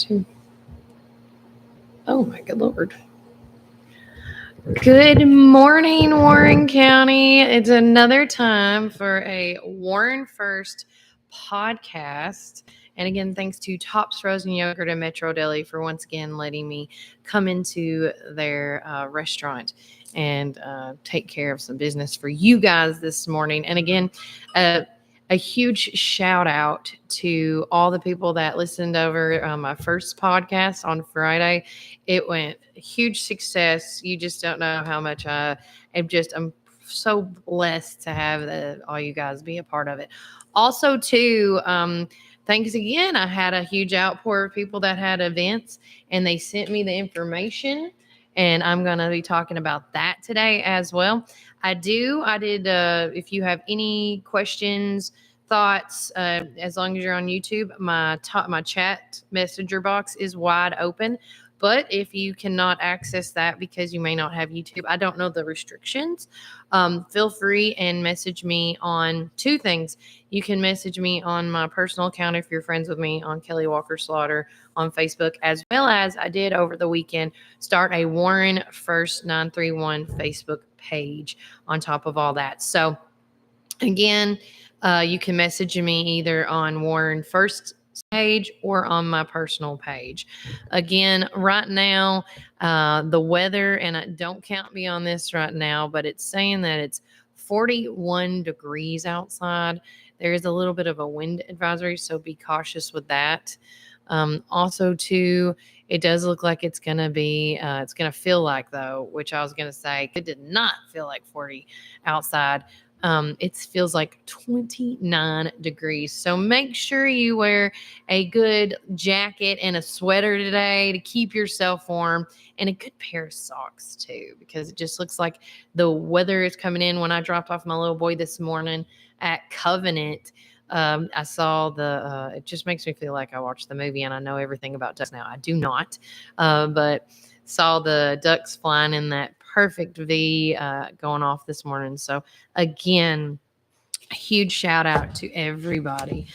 too. Oh my good Lord. Good morning, Warren County. It's another time for a Warren First podcast. And again, thanks to Tops Frozen Yogurt and Metro Deli for once again letting me come into their restaurant and take care of some business for you guys this morning. And again, a huge shout out to all the people that listened over my first podcast on Friday. It went a huge success. You just don't know how much I'm so blessed to have all you guys be a part of it. Also, too, thanks again. I had a huge outpour of people that had events and they sent me the information. And I'm going to be talking about that today as well. I did, if you have any questions, thoughts, as long as you're on YouTube, my chat messenger box is wide open. But if you cannot access that because you may not have YouTube, I don't know the restrictions, feel free and message me on two things. You can message me on my personal account if you're friends with me on Kelly Walker Slaughter on Facebook, as well as I did over the weekend start a Warren First 931 Facebook page on top of all that. So again, you can message me either on Warren First page or on my personal page. Again, right now, the weather, and don't count me on this right now, but it's saying that it's 41 degrees outside. There is a little bit of a wind advisory, so be cautious with that. Also, too, it does look like it's going to feel like, though, which I was going to say, it did not feel like 40 outside. It feels like 29 degrees. So make sure you wear a good jacket and a sweater today to keep yourself warm, and a good pair of socks too, because it just looks like the weather is coming in. When I dropped off my little boy this morning at Covenant, I saw it just makes me feel like I watched the movie and I know everything about ducks now. I do not, but saw the ducks flying in that perfect V going off this morning. So again, a huge shout out to everybody.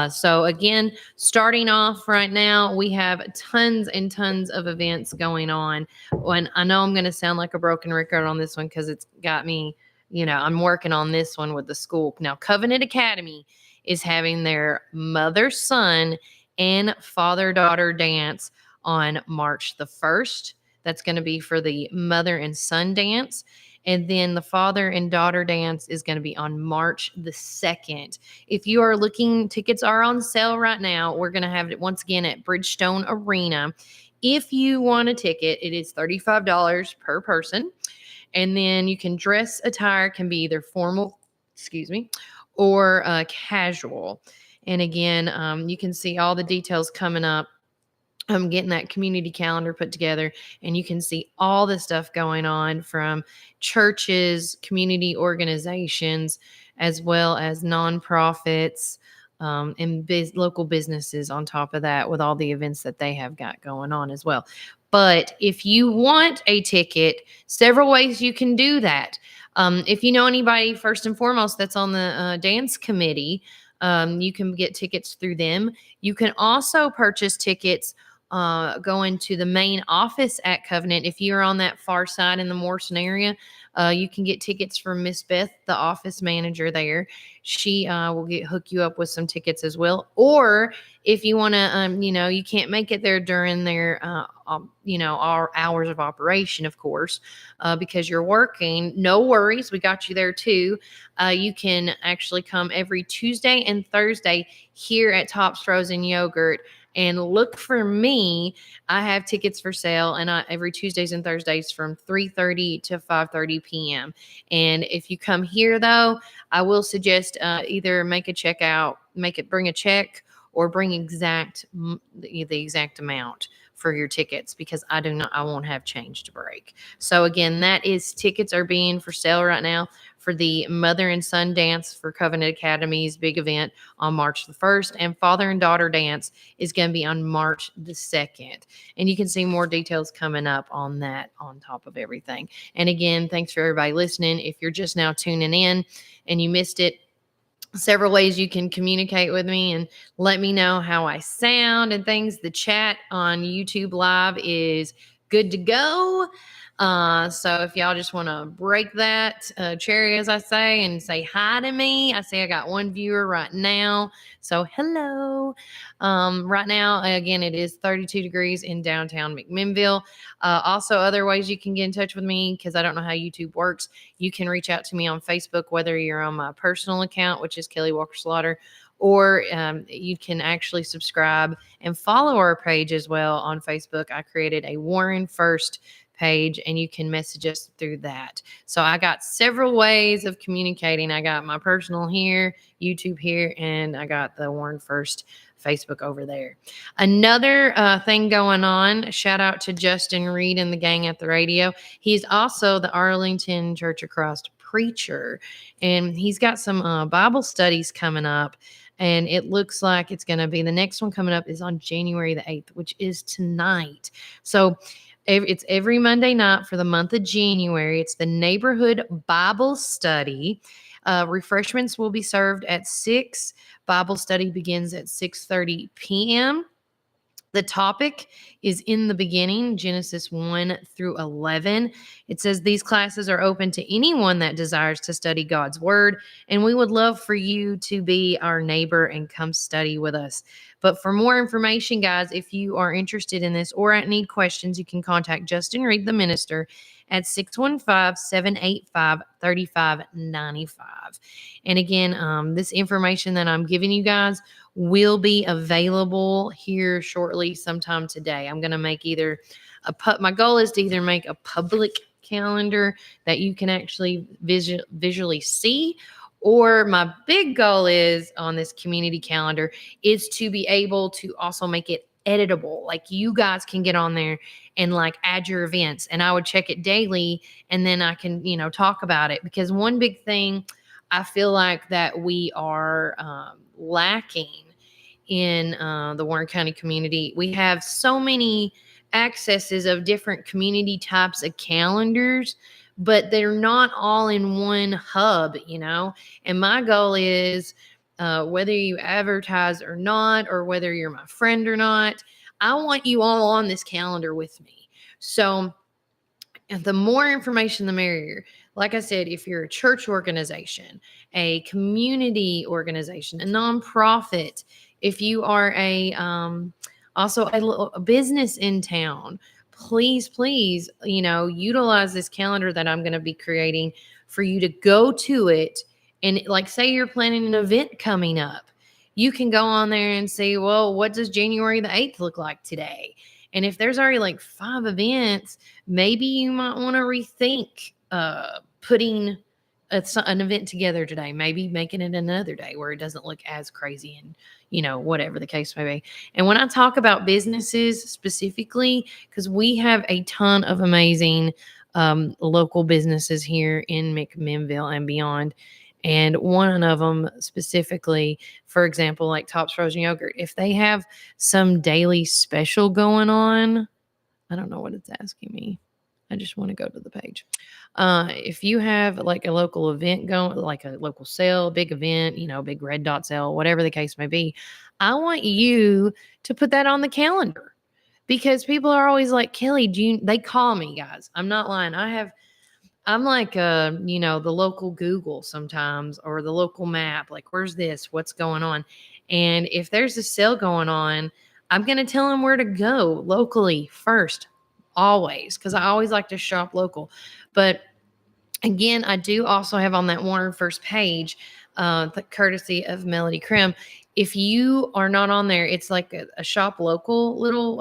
So again, starting off right now, we have tons and tons of events going on. And I know I'm going to sound like a broken record on this one because it's got me, I'm working on this one with the school. Now, Covenant Academy is having their mother-son and father-daughter dance on March the 1st. That's going to be for the mother and son dance. And then the father and daughter dance is going to be on March the 2nd. If you are looking, tickets are on sale right now. We're going to have it once again at Bridgestone Arena. If you want a ticket, it is $35 per person. And then you can dress attire can be either formal, or casual. And again, you can see all the details coming up. I'm getting that community calendar put together, and you can see all the stuff going on from churches, community organizations, as well as nonprofits, and local businesses on top of that, with all the events that they have got going on as well. But if you want a ticket, several ways you can do that. If you know anybody, first and foremost, that's on the dance committee, you can get tickets through them. You can also purchase tickets going to the main office at Covenant. If you're on that far side in the Morrison area, you can get tickets from Miss Beth, the office manager there. She will hook you up with some tickets as well. Or if you want to, you can't make it there during their, our hours of operation, of course, because you're working. No worries, we got you there too. You can actually come every Tuesday and Thursday here at Tops Frozen Yogurt and look for me. I have tickets for sale, and every Tuesdays and Thursdays from 3:30 to 5:30 p.m. And if you come here, though, I will suggest either bring a check, or bring the exact amount for your tickets, because I won't have change to break. So again, tickets are being for sale right now for the mother and son dance for Covenant Academy's big event on March the 1st, and father and daughter dance is going to be on March the 2nd. And you can see more details coming up on that on top of everything. And again, thanks for everybody listening. If you're just now tuning in and you missed it, several ways you can communicate with me and let me know how I sound and things. The chat on YouTube Live is good to go. So if y'all just want to break that cherry, as I say, and say hi to me, I see I got one viewer right now. So hello. Right now, again, it is 32 degrees in downtown McMinnville. Also, other ways you can get in touch with me, because I don't know how YouTube works. You can reach out to me on Facebook, whether you're on my personal account, which is Kelly Walker Slaughter, or you can actually subscribe and follow our page as well on Facebook. I created a Warren First page, and you can message us through that. So I got several ways of communicating. I got my personal here, YouTube here, and I got the Warren First Facebook over there. Another thing going on, shout out to Justin Reed and the gang at the radio. He's also the Arlington Church of Christ preacher, and he's got some Bible studies coming up. And it looks like it's going to be, the next one coming up is on January the 8th, which is tonight. So it's every Monday night for the month of January. It's the Neighborhood Bible Study. Refreshments will be served at 6. Bible study begins at 6:30 p.m. The topic is in the beginning, Genesis 1 through 11. It says these classes are open to anyone that desires to study God's word, and we would love for you to be our neighbor and come study with us. But for more information, guys, if you are interested in this or need questions, you can contact Justin Reed, the minister, at 615-785-3595. And again, this information that I'm giving you guys will be available here shortly, sometime today. I'm going to make either my goal is to either make a public calendar that you can actually visually see, or my big goal is on this community calendar is to be able to also make it editable. Like you guys can get on there and like add your events, and I would check it daily, and then I can, talk about it. Because one big thing I feel like that we are lacking in the Warren County community, we have so many accesses of different community types of calendars, but they're not all in one hub, And my goal is whether you advertise or not, or whether you're my friend or not, I want you all on this calendar with me. So the more information, the merrier. Like I said, if you're a church organization, a community organization, a nonprofit, if you are also a business in town, please, utilize this calendar that I'm going to be creating for you to go to it. And like, say you're planning an event coming up, you can go on there and say, well, what does January the 8th look like today? And if there's already like 5 events, maybe you might want to rethink putting an event together today, maybe making it another day where it doesn't look as crazy, and whatever the case may be. And when I talk about businesses specifically, because we have a ton of amazing local businesses here in McMinnville and beyond. And one of them specifically, for example, like Tops Frozen Yogurt, if they have some daily special going on, I don't know what it's asking me. I just want to go to the page. If you have like a local event going, like a local sale, big event, big red dot sale, whatever the case may be, I want you to put that on the calendar, because people are always like, Kelly, they call me, guys. I'm not lying. I'm like, the local Google sometimes, or the local map, like, where's this? What's going on? And if there's a sale going on, I'm going to tell them where to go locally first, always, because I always like to shop local. But again, I do also have on that Warren First page, the courtesy of Melody Krim. If you are not on there, it's like a shop local little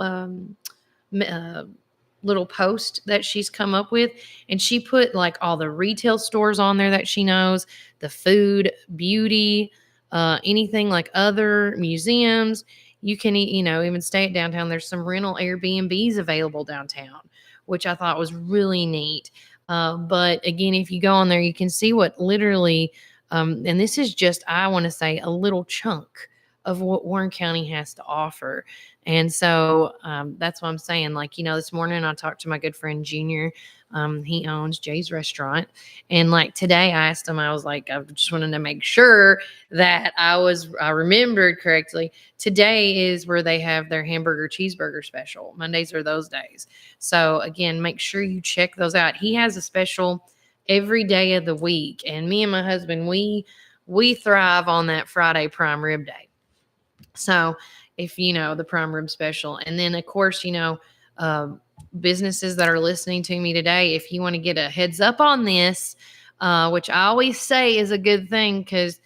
post that she's come up with, and she put like all the retail stores on there that she knows, the food, beauty, anything like other museums. You can even stay at downtown. There's some rental Airbnbs available downtown, which I thought was really neat. But again, if you go on there, you can see what literally and this is just, I want to say, a little chunk of what Warren County has to offer. And so that's what I'm saying. Like, this morning I talked to my good friend Junior. He owns Jay's Restaurant. And like today I asked him, I was like, I just wanted to make sure that I remembered correctly. Today is where they have their hamburger cheeseburger special. Mondays are those days. So again, make sure you check those out. He has a special every day of the week. And me and my husband, we thrive on that Friday prime rib day. So if the prime rib special, and then of course, businesses that are listening to me today, if you want to get a heads up on this, which I always say is a good thing, because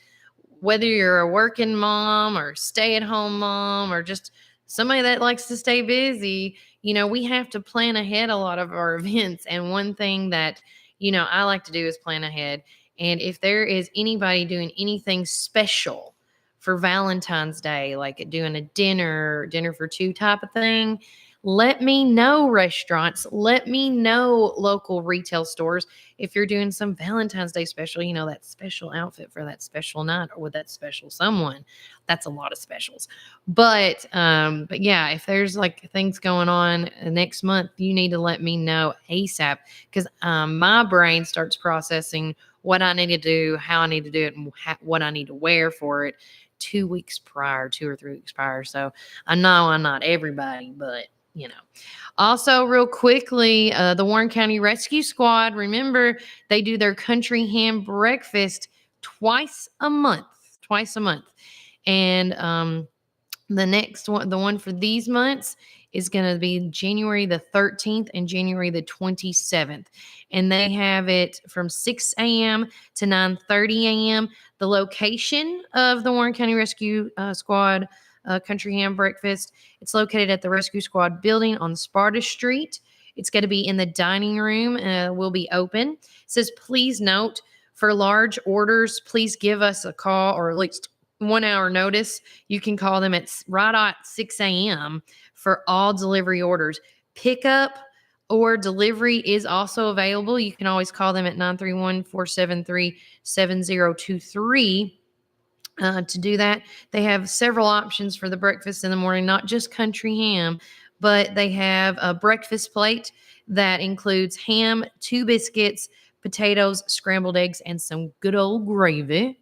whether you're a working mom or stay at home mom or just somebody that likes to stay busy, we have to plan ahead a lot of our events. And one thing that, I like to do is plan ahead. And if there is anybody doing anything special for Valentine's Day, like doing a dinner for two type of thing, let me know, restaurants. Let me know, local retail stores, if you're doing some Valentine's Day special, that special outfit for that special night or with that special someone. That's a lot of specials. But yeah, if there's like things going on next month, you need to let me know ASAP, because my brain starts processing what I need to do, how I need to do it, and what I need to wear for it 2 weeks prior, 2 or 3 weeks prior. So I know I'm not everybody, but Also, real quickly, the Warren County Rescue Squad, remember, they do their country ham breakfast twice a month. And the next one, the one for these months, is going to be January the 13th and January the 27th. And they have it from 6 a.m. to 9:30 a.m. The location of the Warren County Rescue Squad Country Ham Breakfast, it's located at the Rescue Squad building on Sparta Street. It's going to be in the dining room. Will be open. It says, please note, for large orders, please give us a call, or at least 1 hour notice. You can call them right at 6 a.m. for all delivery orders. Pickup or delivery is also available. You can always call them at 931-473-7023. To do that, they have several options for the breakfast in the morning, not just country ham, but they have a breakfast plate that includes ham, 2 biscuits, potatoes, scrambled eggs, and some good old gravy.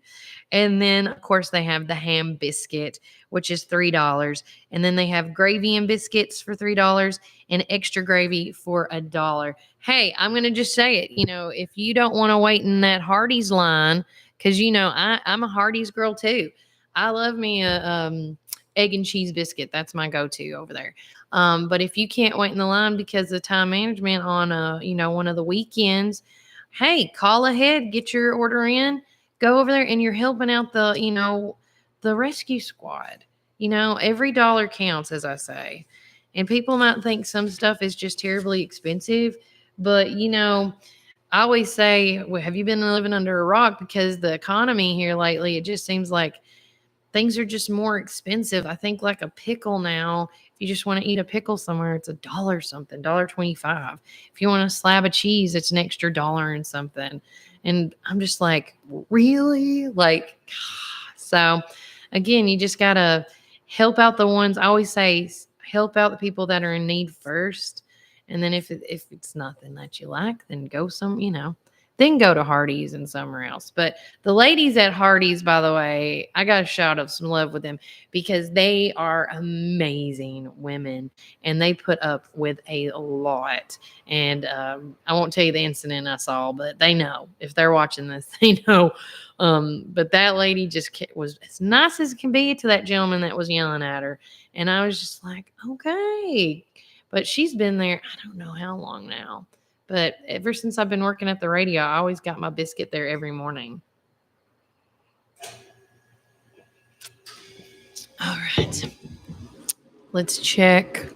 And then, of course, they have the ham biscuit, which is $3. And then they have gravy and biscuits for $3 and extra gravy for $1. Hey, I'm going to just say it. If you don't want to wait in that Hardee's line, because, I'm a Hardee's girl too. I love me a egg and cheese biscuit. That's my go-to over there. But if you can't wait in the line because of time management on, one of the weekends, hey, call ahead, get your order in, go over there, and you're helping out the rescue squad. Every dollar counts, as I say. And people might think some stuff is just terribly expensive, but I always say, well, have you been living under a rock? Because the economy here lately, it just seems like things are just more expensive. I think like a pickle now, if you just want to eat a pickle somewhere, it's $1 something, $1.25. If you want a slab of cheese, it's an extra dollar and something. And I'm just like, really? Like, so again, you just got to help out the ones. I always say, help out the people that are in need first. And then if it's nothing that you like, then go then go to Hardee's and somewhere else. But the ladies at Hardee's, by the way, I got to shout out some love with them, because they are amazing women and they put up with a lot. And I won't tell you the incident I saw, but they know. If they're watching this, they know. But that lady just was as nice as can be to that gentleman that was yelling at her. And I was just like, okay. But she's been there, I don't know how long now. But ever since I've been working at the radio, I always got my biscuit there every morning. All right. Let's check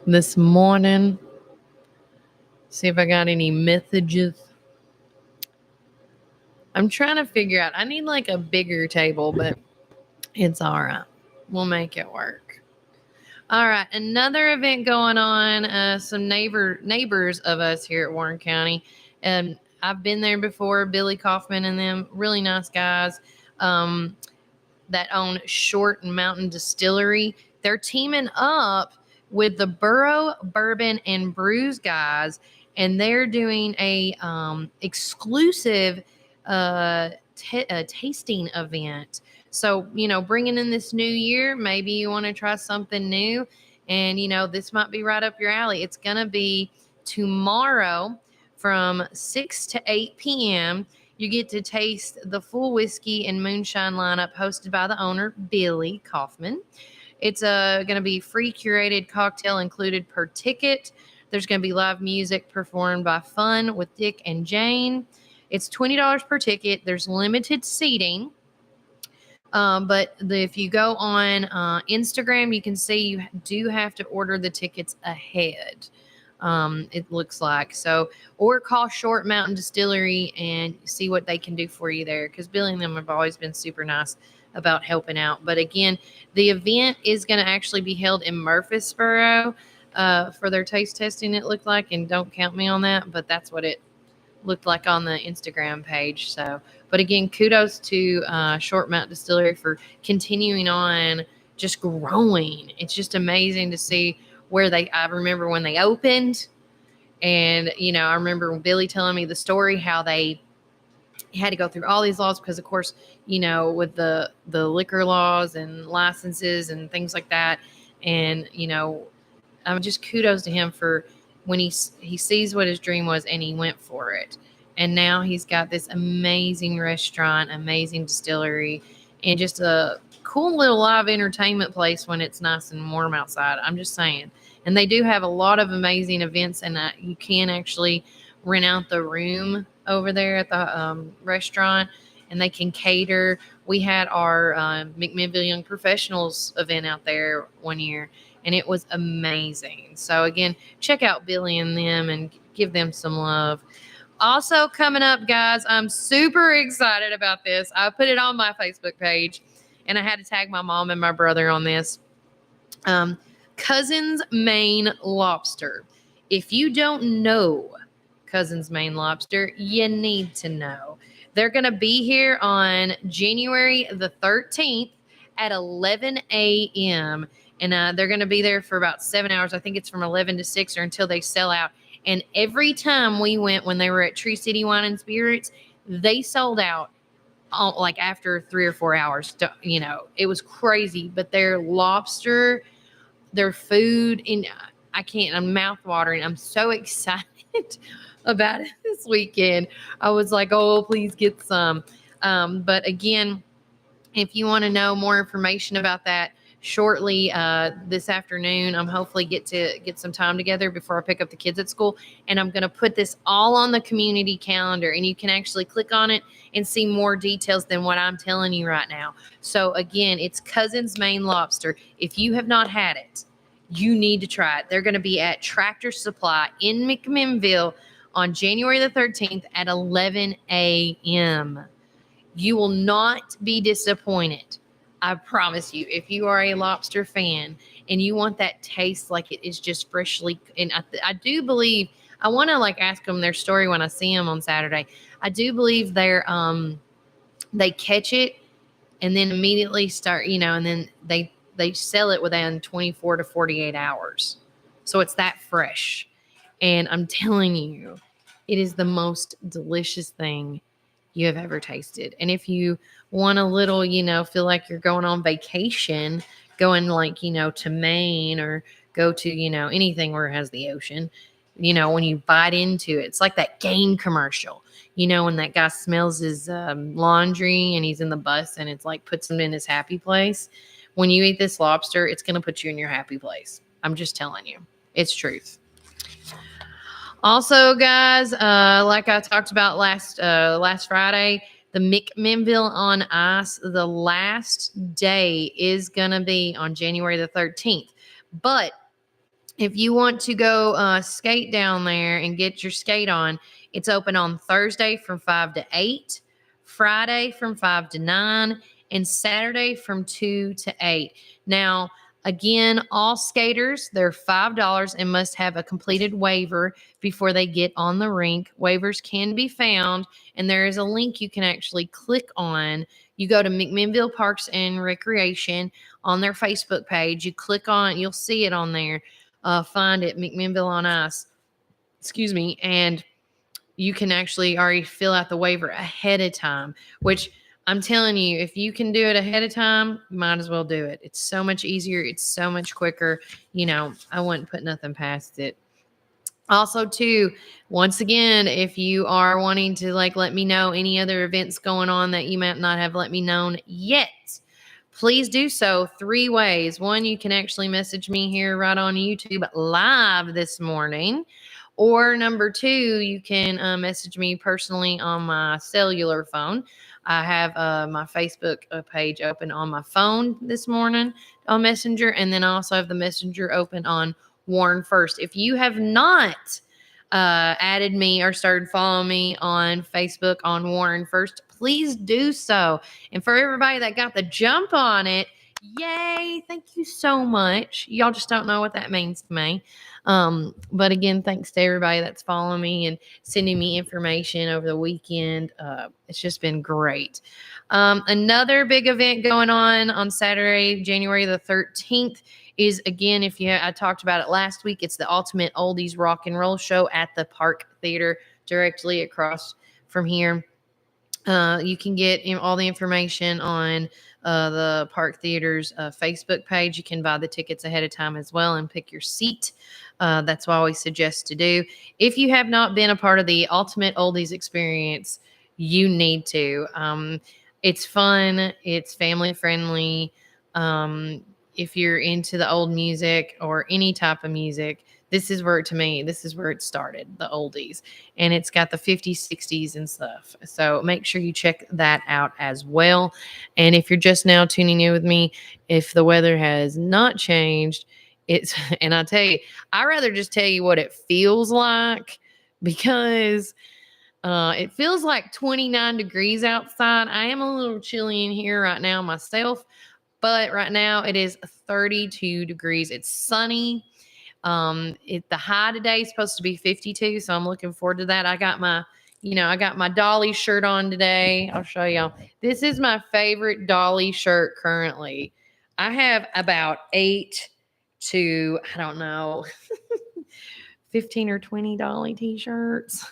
this morning. See if I got any messages. I'm trying to figure out. I need like a bigger table, but it's all right. We'll make it work. All right, another event going on. Some neighbors of us here at Warren County. I've been there before. Billy Kaufman and them, really nice guys. That own Short and Mountain Distillery. They're teaming up with the Burrow Bourbon and Brews guys, and they're doing a exclusive tasting event. So, bringing in this new year, maybe you want to try something new, and this might be right up your alley. It's gonna be tomorrow from 6 to 8 p.m. You get to taste the full whiskey and moonshine lineup hosted by the owner, Billy Kaufman. It's going to be free curated cocktail included per ticket. There's going to be live music performed by Fun with Dick and Jane. It's $20 per ticket. There's limited seating. But if you go on Instagram, you can see you do have to order the tickets ahead. It looks like so, or call Short Mountain Distillery and see what they can do for you there, because Billy and them have always been super nice about helping out. But again, the event is going to actually be held in Murfreesboro for their taste testing, it looked like, and don't count me on that, but that's what it looked like on the Instagram page. So, but again, kudos to Short Mountain Distillery for continuing on just growing. It's just amazing to see where I remember when they opened, and I remember Billy telling me the story how they had to go through all these laws because, of course, with the liquor laws and licenses and things like that. And I'm just kudos to him for when he sees what his dream was and he went for it. And now he's got this amazing restaurant, amazing distillery, and just a cool little live entertainment place when it's nice and warm outside. I'm just saying. And they do have a lot of amazing events, and you can actually rent out the room over there at the restaurant, and they can cater. We had our McMinnville Young Professionals event out there one year, and it was amazing. So again, check out Billy and them and give them some love. Also coming up, guys, I'm super excited about this. I put it on my Facebook page, and I had to tag my mom and my brother on this. Cousins Maine Lobster. If you don't know Cousins Maine Lobster, you need to know. They're going to be here on January the 13th at 11 a.m. And they're going to be there for about 7 hours. I think it's from 11 to 6 or until they sell out. And every time we went when they were at Tree City Wine and Spirits, they sold out like after 3 or 4 hours. It was crazy. But their lobster, their food, and I'm mouth watering. I'm so excited about it this weekend. I was like, oh, please get some. But again, if you want to know more information about that, shortly this afternoon, I'm hopefully get some time together before I pick up the kids at school, and I'm going to put this all on the community calendar, and you can actually click on it and see more details than what I'm telling you right now. So again, it's Cousins Maine Lobster. If you have not had it, you need to try it. They're going to be at Tractor Supply in McMinnville on January the 13th at 11 a.m. You will not be disappointed. I promise you. If you are a lobster fan and you want that taste like it is just freshly, and I do believe, I want to ask them their story when I see them on Saturday. I do believe they catch it and then immediately start, and then they sell it within 24 to 48 hours. So it's that fresh. And I'm telling you, it is the most delicious thing you have ever tasted. And if you want a little, feel like you're going on vacation, going to Maine or go to, anything where it has the ocean, when you bite into it, it's like that Gain commercial, when that guy smells his laundry and he's in the bus and it's like puts him in his happy place. When you eat this lobster, it's going to put you in your happy place. I'm just telling you. It's truth. Also, guys, like I talked about last Friday, the McMinnville on Ice, the last day is going to be on January the 13th. But if you want to go skate down there and get your skate on, it's open on Thursday from 5 to 8, Friday from 5 to 9, and Saturday from 2 to 8. Now, again, all skaters, they're $5 and must have a completed waiver before they get on the rink. Waivers can be found, and there is a link you can actually click on You go to McMinnville Parks and Recreation on their Facebook page. You click on it, you'll see it on there. Find it, McMinnville on Ice. Excuse me. And you can actually already fill out the waiver ahead of time, which I'm telling you, if you can do it ahead of time, might as well do it. It's so much easier. It's so much quicker. I wouldn't put nothing past it. Also, too, once again, if you are wanting to let me know any other events going on that you might not have let me know yet, please do so 3 ways. One, you can actually message me here right on YouTube live this morning. Or number 2, you can message me personally on my cellular phone. I have my Facebook page open on my phone this morning on Messenger, and then I also have the Messenger open on Warren First. If you have not added me or started following me on Facebook on Warren First, please do so. And for everybody that got the jump on it, yay, thank you so much. Y'all just don't know what that means to me. But again, thanks to everybody that's following me and sending me information over the weekend. It's just been great. Another big event going on Saturday, January the 13th is, again, I talked about it last week, it's the Ultimate Oldies Rock and Roll Show at the Park Theater directly across from here. You can get all the information on the Park Theater's Facebook page. You can buy the tickets ahead of time as well and pick your seat. That's what I always suggest to do. If you have not been a part of the Ultimate Oldies experience, you need to. It's fun. It's family friendly. If you're into the old music or any type of music, this is where it started, the oldies. And it's got the 50s, 60s and stuff. So make sure you check that out as well. And if you're just now tuning in with me, if the weather has not changed, and I tell you, I'd rather just tell you what it feels like, because it feels like 29 degrees outside. I am a little chilly in here right now myself, but right now it is 32 degrees. It's sunny. The high today is supposed to be 52, so I'm looking forward to that. I got my Dolly shirt on today. I'll show y'all. This is my favorite Dolly shirt currently. I have about 8 to, I don't know, 15 or 20 Dolly t-shirts.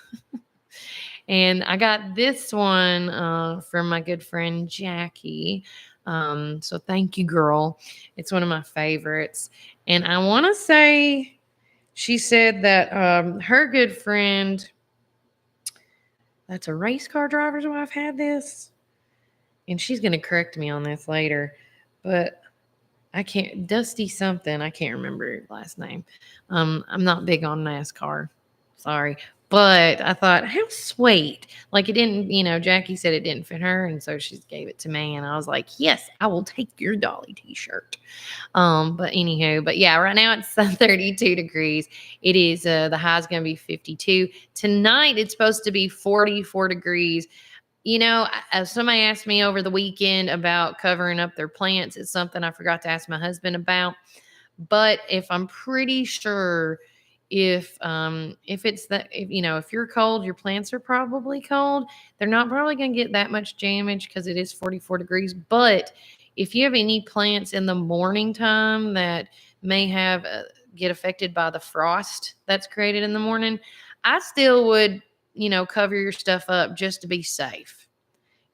And I got this one from my good friend Jackie. So thank you, girl. It's one of my favorites. And I want to say she said that her good friend, that's a race car driver's wife, had this. And she's going to correct me on this later. But Dusty something. I can't remember her last name. I'm not big on NASCAR. Sorry. But I thought, how sweet. It didn't, Jackie said it didn't fit her. And so she gave it to me. And I was like, yes, I will take your Dolly t-shirt. But yeah, right now it's 32 degrees. It is, the high is going to be 52. Tonight it's supposed to be 44 degrees. Somebody asked me over the weekend about covering up their plants. It's something I forgot to ask my husband about. But I'm pretty sure if you're cold, your plants are probably cold. They're not probably going to get that much damage because it is 44 degrees. But if you have any plants in the morning time that may get affected by the frost that's created in the morning, I still would, cover your stuff up just to be safe.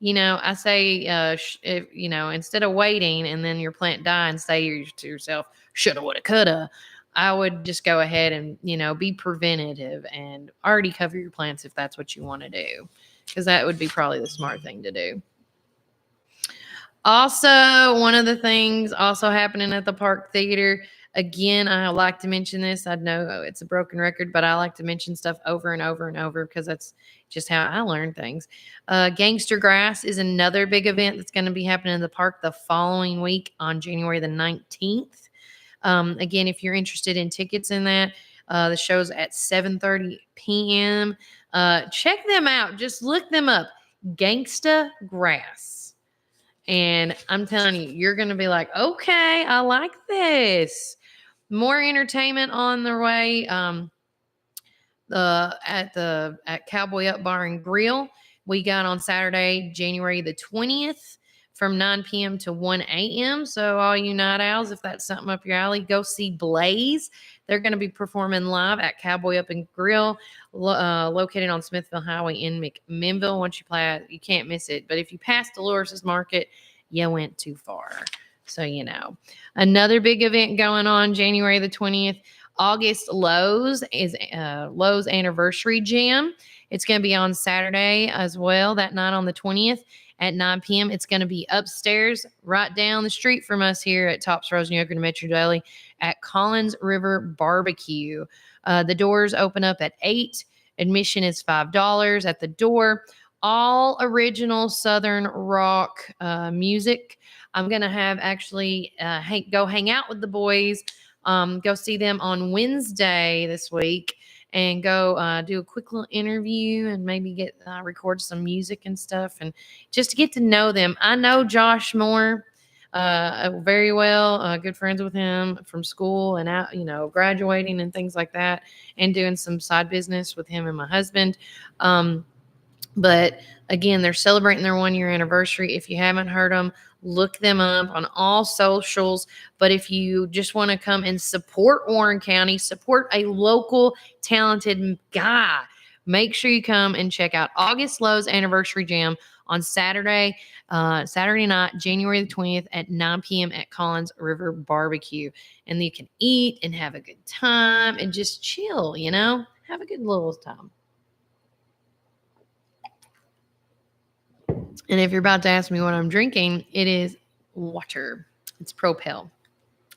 I say, instead of waiting and then your plant die and say to yourself, shoulda, woulda, coulda, I would just go ahead and, be preventative and already cover your plants if that's what you want to do, because that would be probably the smart thing to do. Also, one of the things also happening at the Park Theater, again, I like to mention this. I know it's a broken record, but I like to mention stuff over and over and over because that's just how I learn things. Gangster Grass is another big event that's going to be happening in the park the following week on January the 19th. Again, if you're interested in tickets in that, the show's at 7:30 p.m. Check them out. Just look them up. Gangsta Grass. And I'm telling you, you're going to be like, okay, I like this. More entertainment on their way. At Cowboy Up Bar and Grill, we got on Saturday, January the 20th, from 9 p.m. to 1 a.m. So all you night owls, if that's something up your alley, go see Blaze. They're going to be performing live at Cowboy Up and Grill, located on Smithville Highway in McMinnville. Once you play it, you can't miss it. But if you pass Dolores' Market, you went too far. So, another big event going on January the 20th. August Lowe's is Lowe's Anniversary Jam. It's going to be on Saturday as well, that night on the 20th at 9 p.m. It's going to be upstairs, right down the street from us here at Tops Frozen Yogurt and Metro Deli at Collins River Barbecue. The doors open up at 8. Admission is $5 at the door. All original Southern rock music. I'm going to have actually go hang out with the boys, go see them on Wednesday this week, and go do a quick little interview and maybe record some music and stuff, and just to get to know them. I know Josh Moore very well, good friends with him from school and out, graduating and things like that, and doing some side business with him and my husband. But again, they're celebrating their 1-year anniversary. If you haven't heard them, look them up on all socials. But if you just want to come and support Warren County, support a local talented guy, make sure you come and check out August Lowe's Anniversary Jam on Saturday night, January the 20th at 9 p.m. at Collins River Barbecue. And you can eat and have a good time and just chill, have a good little time. And if you're about to ask me what I'm drinking, it is water. It's Propel.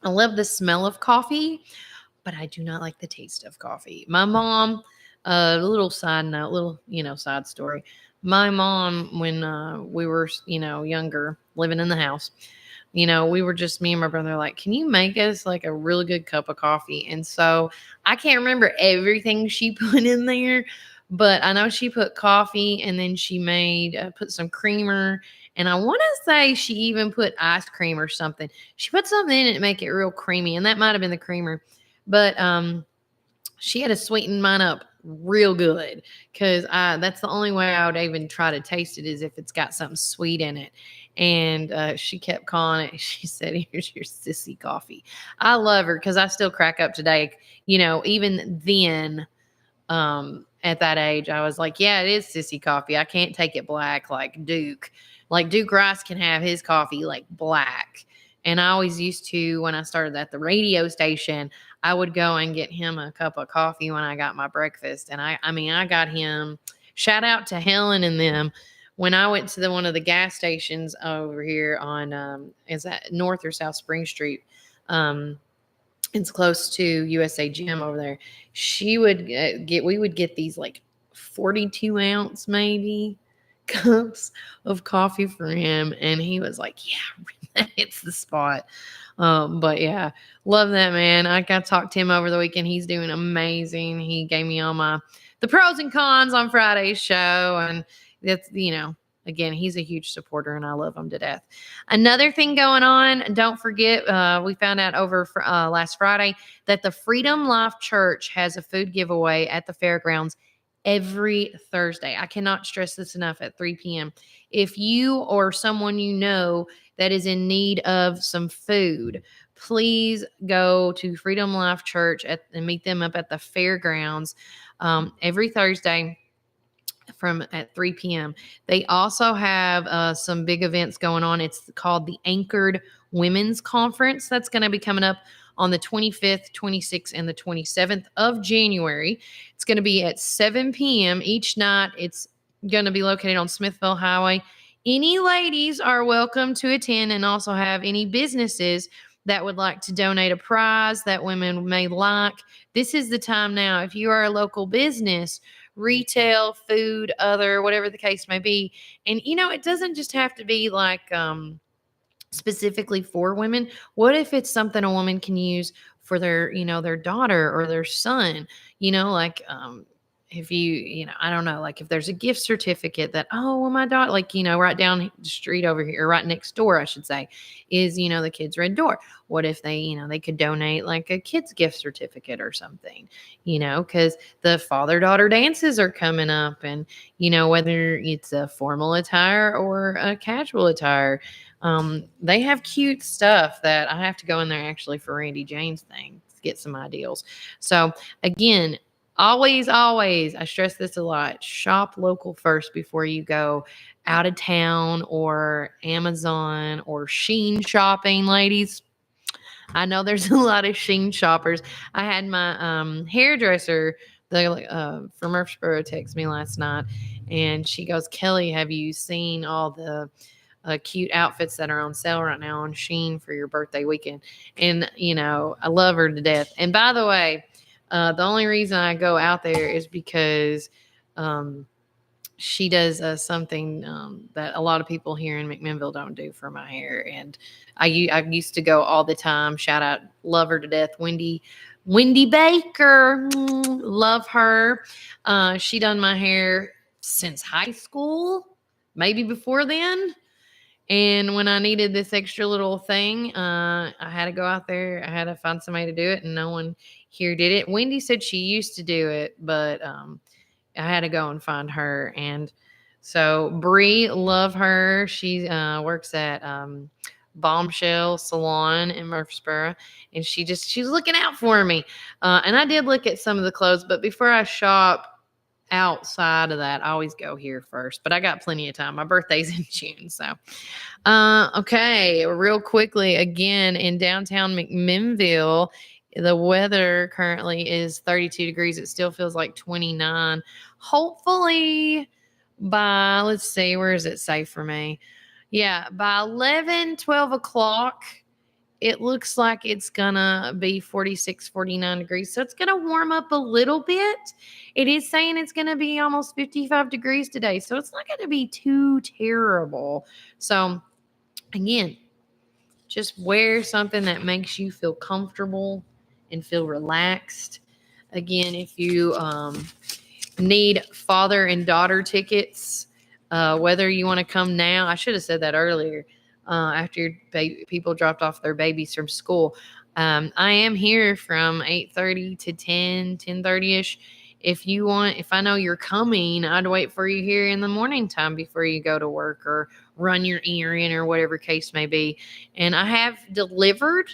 I love the smell of coffee, but I do not like the taste of coffee. My mom, a little side note, side story. My mom, when we were, younger, living in the house, we were just, me and my brother, like, can you make us like a really good cup of coffee? And so I can't remember everything she put in there, but I know she put coffee, and then she put some creamer. And I want to say she even put ice cream or something. She put something in it to make it real creamy, and that might have been the creamer. But she had to sweeten mine up real good, because that's the only way I would even try to taste it, is if it's got something sweet in it. And she kept calling it, she said, here's your sissy coffee. I love her, because I still crack up today. Even then, at that age, I was like, yeah, it is sissy coffee. I can't take it black like Duke. Like Duke Rice can have his coffee like black. And I always used to, when I started at the radio station, I would go and get him a cup of coffee when I got my breakfast. And I got him, shout out to Helen and them, when I went to one of the gas stations over here on, is that North or South Spring Street? It's close to USA Gym over there. We would get these like 42 ounce maybe cups of coffee for him. And he was like, yeah, it's the spot. But yeah, love that, man. I got to talk to him over the weekend. He's doing amazing. He gave me all the pros and cons on Friday's show. And that's, again, he's a huge supporter, and I love him to death. Another thing going on, don't forget, we found out over last Friday that the Freedom Life Church has a food giveaway at the fairgrounds every Thursday. I cannot stress this enough, at 3 p.m. If you or someone you know that is in need of some food, please go to Freedom Life Church and meet them up at the fairgrounds every Thursday at 3 p.m. They also have some big events going on. It's called the Anchored Women's Conference. That's going to be coming up on the 25th, 26th, and the 27th of January. It's going to be at 7 p.m. each night. It's going to be located on Smithville Highway. Any ladies are welcome to attend, and also have any businesses that would like to donate a prize that women may like. This is the time now. If you are a local business, retail, food, other, whatever the case may be. And, it doesn't just have to be like specifically for women. What if it's something a woman can use for their daughter or their son, if I don't know, like if there's a gift certificate that, oh, well, my daughter, like, right down the street over here, or right next door, I should say, is, the kids' red door. What if they could donate like a kid's gift certificate or something, because the father daughter dances are coming up, and, whether it's a formal attire or a casual attire, they have cute stuff that I have to go in there actually for Randy Jane's thing to get some ideals. So again, always, always, I stress this a lot. Shop local first before you go out of town or Amazon or Sheen shopping, ladies. I know there's a lot of Sheen shoppers. I had my hairdresser from Murfreesboro text me last night, and she goes, Kelly, have you seen all the cute outfits that are on sale right now on Sheen for your birthday weekend? And, I love her to death. And by the way, the only reason I go out there is because she does something that a lot of people here in McMinnville don't do for my hair. And I used to go all the time. Shout out, love her to death, Wendy Baker. Love her. She done my hair since high school, maybe before then. And when I needed this extra little thing, I had to go out there. I had to find somebody to do it, and no one here did it. Wendy said she used to do it, but I had to go and find her. And so Bree, love her. She works at Bombshell Salon in Murfreesboro, and she's looking out for me. And I did look at some of the clothes, but before I shop outside of that, I always go here first. But I got plenty of time. My birthday's in June, so. Okay, real quickly, again, in downtown McMinnville, the weather currently is 32 degrees. It still feels like 29. Hopefully by, let's see, where is it safe for me? Yeah, by 11, 12 o'clock, it looks like it's gonna be 46, 49 degrees. So it's gonna warm up a little bit. It is saying it's gonna be almost 55 degrees today. So it's not gonna be too terrible. So again, just wear something that makes you feel comfortable and feel relaxed. Again, if you need father and daughter tickets, whether you want to come now, I should have said that earlier, after your people dropped off their babies from school. I am here from 8:30 to 10:30ish. If I know you're coming, I'd wait for you here in the morning time before you go to work or run your errand or whatever case may be. And I have delivered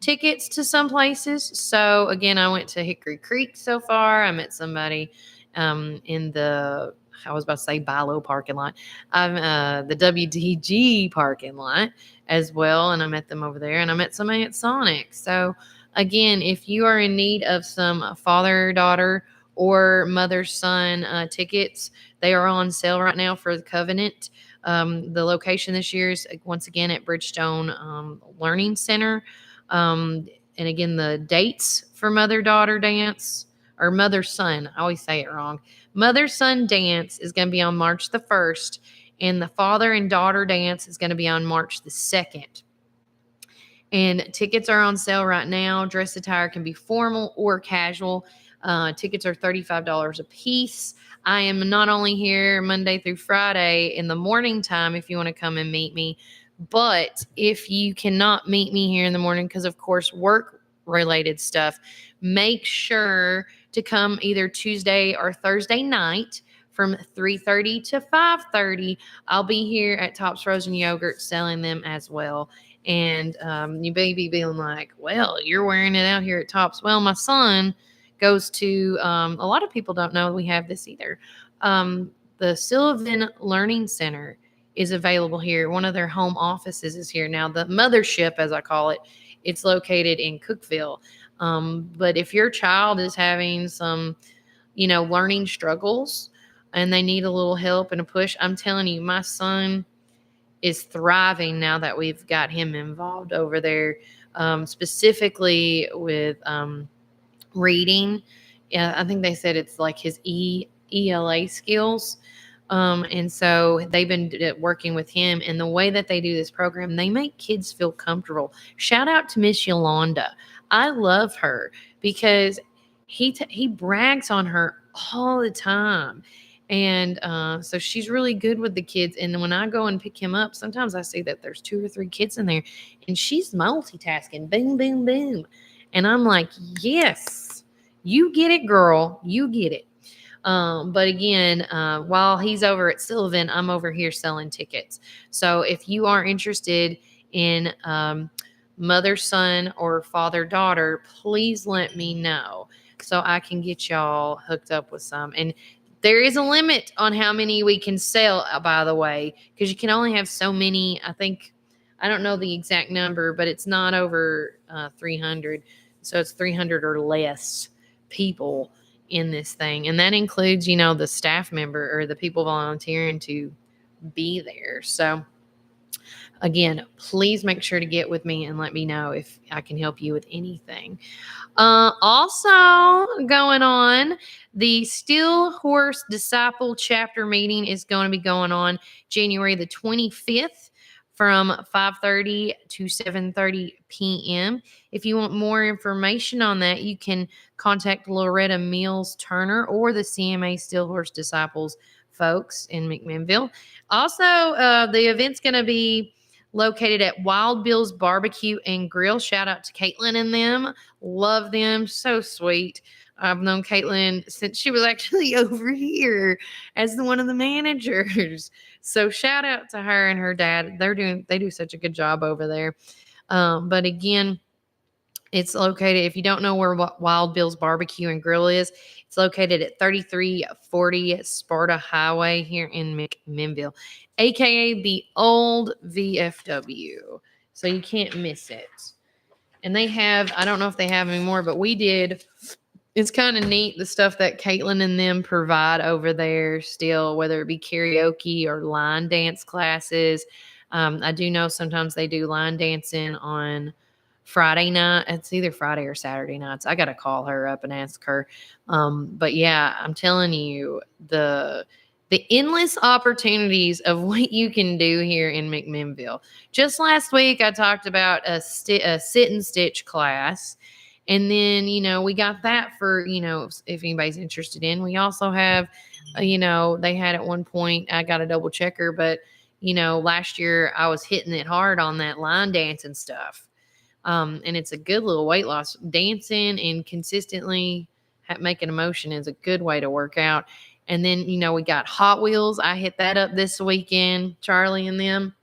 tickets to some places. So again, I went to Hickory Creek so far. I met somebody in the, I was about to say Bilo parking lot. I'm the WDG parking lot as well. And I met them over there, and I met somebody at Sonic. So again, if you are in need of some father-daughter or mother-son tickets, they are on sale right now for the Covenant. The location this year is once again at Bridgestone Learning Center. And again, the dates for mother-daughter dance, or mother-son, I always say it wrong. Mother-son dance is going to be on March the 1st, and the father and daughter dance is going to be on March the 2nd. And tickets are on sale right now. Dress attire can be formal or casual. Tickets are $35 a piece. I am not only here Monday through Friday in the morning time if you want to come and meet me, but if you cannot meet me here in the morning because, of course, work-related stuff, make sure to come either Tuesday or Thursday night from 3:30 to 5:30. I'll be here at Tops Frozen Yogurt selling them as well. And you may be feeling like, well, you're wearing it out here at Tops. Well, my son goes to, a lot of people don't know we have this either. The Sylvan Learning Center is available here. One of their home offices is here. Now, the mothership, as I call it, it's located in Cookeville. But if your child is having some, learning struggles and they need a little help and a push, I'm telling you, my son is thriving now that we've got him involved over there, specifically with reading. Yeah, I think they said it's like his ELA skills. And so they've been working with him, and the way that they do this program, they make kids feel comfortable. Shout out to Miss Yolanda. I love her because he brags on her all the time. And so she's really good with the kids. And when I go and pick him up, sometimes I see that there's 2 or 3 kids in there and she's multitasking, boom, boom, boom. And I'm like, yes, you get it, girl. You get it. But again, while he's over at Sylvan, I'm over here selling tickets. So if you are interested in mother son or father daughter, please let me know so I can get y'all hooked up with some. And there is a limit on how many we can sell, by the way, because you can only have so many. I don't know the exact number, but it's not over 300. So it's 300 or less people in this thing. And that includes, the staff member or the people volunteering to be there. So again, please make sure to get with me and let me know if I can help you with anything. Also going on, the Still Horse Disciple chapter meeting is going to be going on January the 25th from 5:30 to 7:30 p.m. If you want more information on that, you can contact Loretta Mills Turner or the CMA Still Horse Disciples folks in McMinnville. Also, the event's going to be located at Wild Bill's Barbecue and Grill. Shout out to Caitlin and them. Love them. So sweet. I've known Caitlin since she was actually over here as one of the managers. So shout out to her and her dad. They do such a good job over there. But again, it's located, if you don't know where Wild Bill's Barbecue and Grill is, it's located at 3340 Sparta Highway here in McMinnville, aka the old VFW. So you can't miss it. And they have, I don't know if they have anymore, but we did. It's kind of neat, the stuff that Caitlin and them provide over there still, whether it be karaoke or line dance classes. I do know sometimes they do line dancing on Friday night. It's either Friday or Saturday nights. I got to call her up and ask her. But yeah, I'm telling you, the endless opportunities of what you can do here in McMinnville. Just last week, I talked about a sit and stitch class. And then, we got that for, if anybody's interested in. We also have, they had at one point, I got a double checker, but, last year I was hitting it hard on that line dancing stuff. And it's a good little weight loss. Dancing and consistently making a motion is a good way to work out. And then, we got Hot Wheels. I hit that up this weekend. Charlie and them,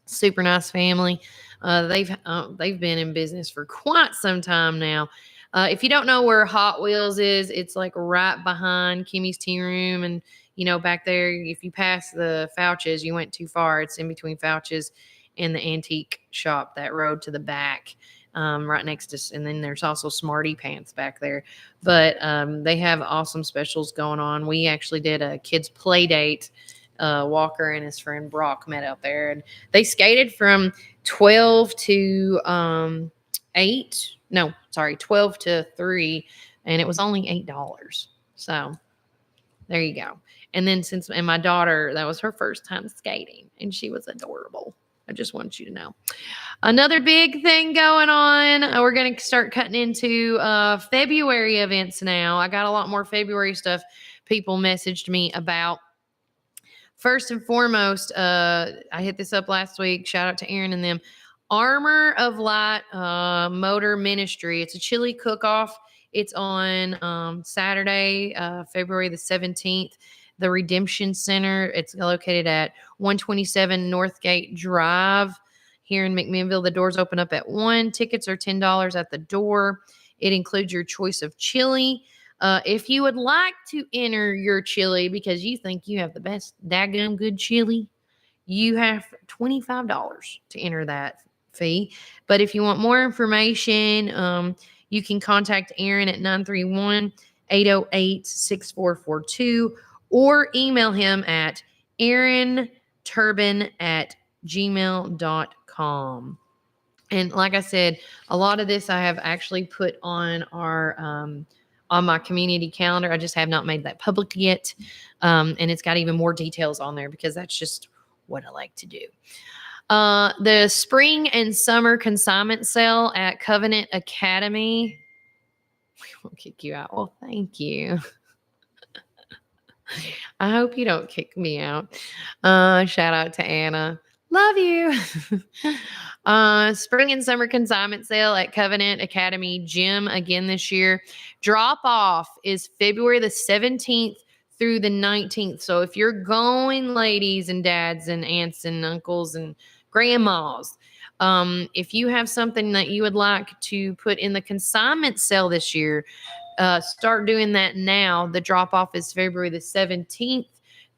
super nice family. They've been in business for quite some time now. If you don't know where Hot Wheels is, it's like right behind Kimmy's Tea Room. And, back there, if you pass the Fouches, you went too far. It's in between Fouches and the antique shop, that road to the back, right next to, and then there's also Smarty Pants back there. But they have awesome specials going on. We actually did a kids play date. Walker and his friend Brock met out there, and they skated from 12 to 12 to 3, and it was only $8. So there you go. And then and my daughter, that was her first time skating, and she was adorable. I just want you to know. Another big thing going on. We're going to start cutting into February events now. I got a lot more February stuff people messaged me about. First and foremost, I hit this up last week. Shout out to Aaron and them. Armor of Light Motor Ministry. It's a chili cook-off. It's on Saturday, February the 17th. The Redemption Center. It's located at 127 Northgate Drive here in McMinnville. The doors open up at 1. Tickets are $10 at the door. It includes your choice of chili. If you would like to enter your chili because you think you have the best daggum good chili, you have $25 to enter that fee. But if you want more information, you can contact Aaron at 931-808-6442 or email him at aaronturbin@gmail.com. And like I said, a lot of this I have actually put on our on my community calendar. I just have not made that public yet. And it's got even more details on there because that's just what I like to do. The spring and summer consignment sale at Covenant Academy. We won't kick you out. Well, thank you. I hope you don't kick me out. Shout out to Anna. Love you. Spring and summer consignment sale at Covenant Academy Gym again this year. Drop off is February the 17th through the 19th. So if you're going, ladies and dads and aunts and uncles and grandmas, if you have something that you would like to put in the consignment sale this year, start doing that now. The drop off is February the 17th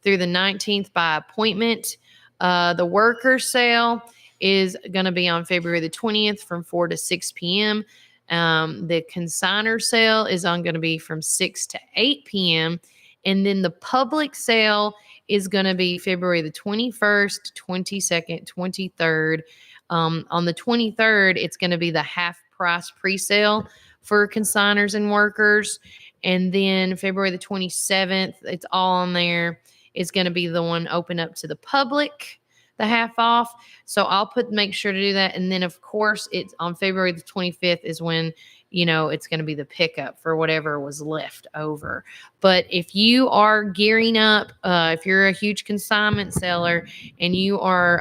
through the 19th by appointment. The worker sale is going to be on February the 20th from 4 to 6 p.m. The consigner sale is going to be from 6 to 8 p.m. And then the public sale is going to be February the 21st, 22nd, 23rd. On the 23rd, it's going to be the half price pre-sale for consigners and workers. And then February the 27th, it's all on there. It's going to be the one open up to the public, the half off. So I'll make sure to do that. And then of course it's on February the 25th is when, it's going to be the pickup for whatever was left over. But if you are gearing up, if you're a huge consignment seller and you are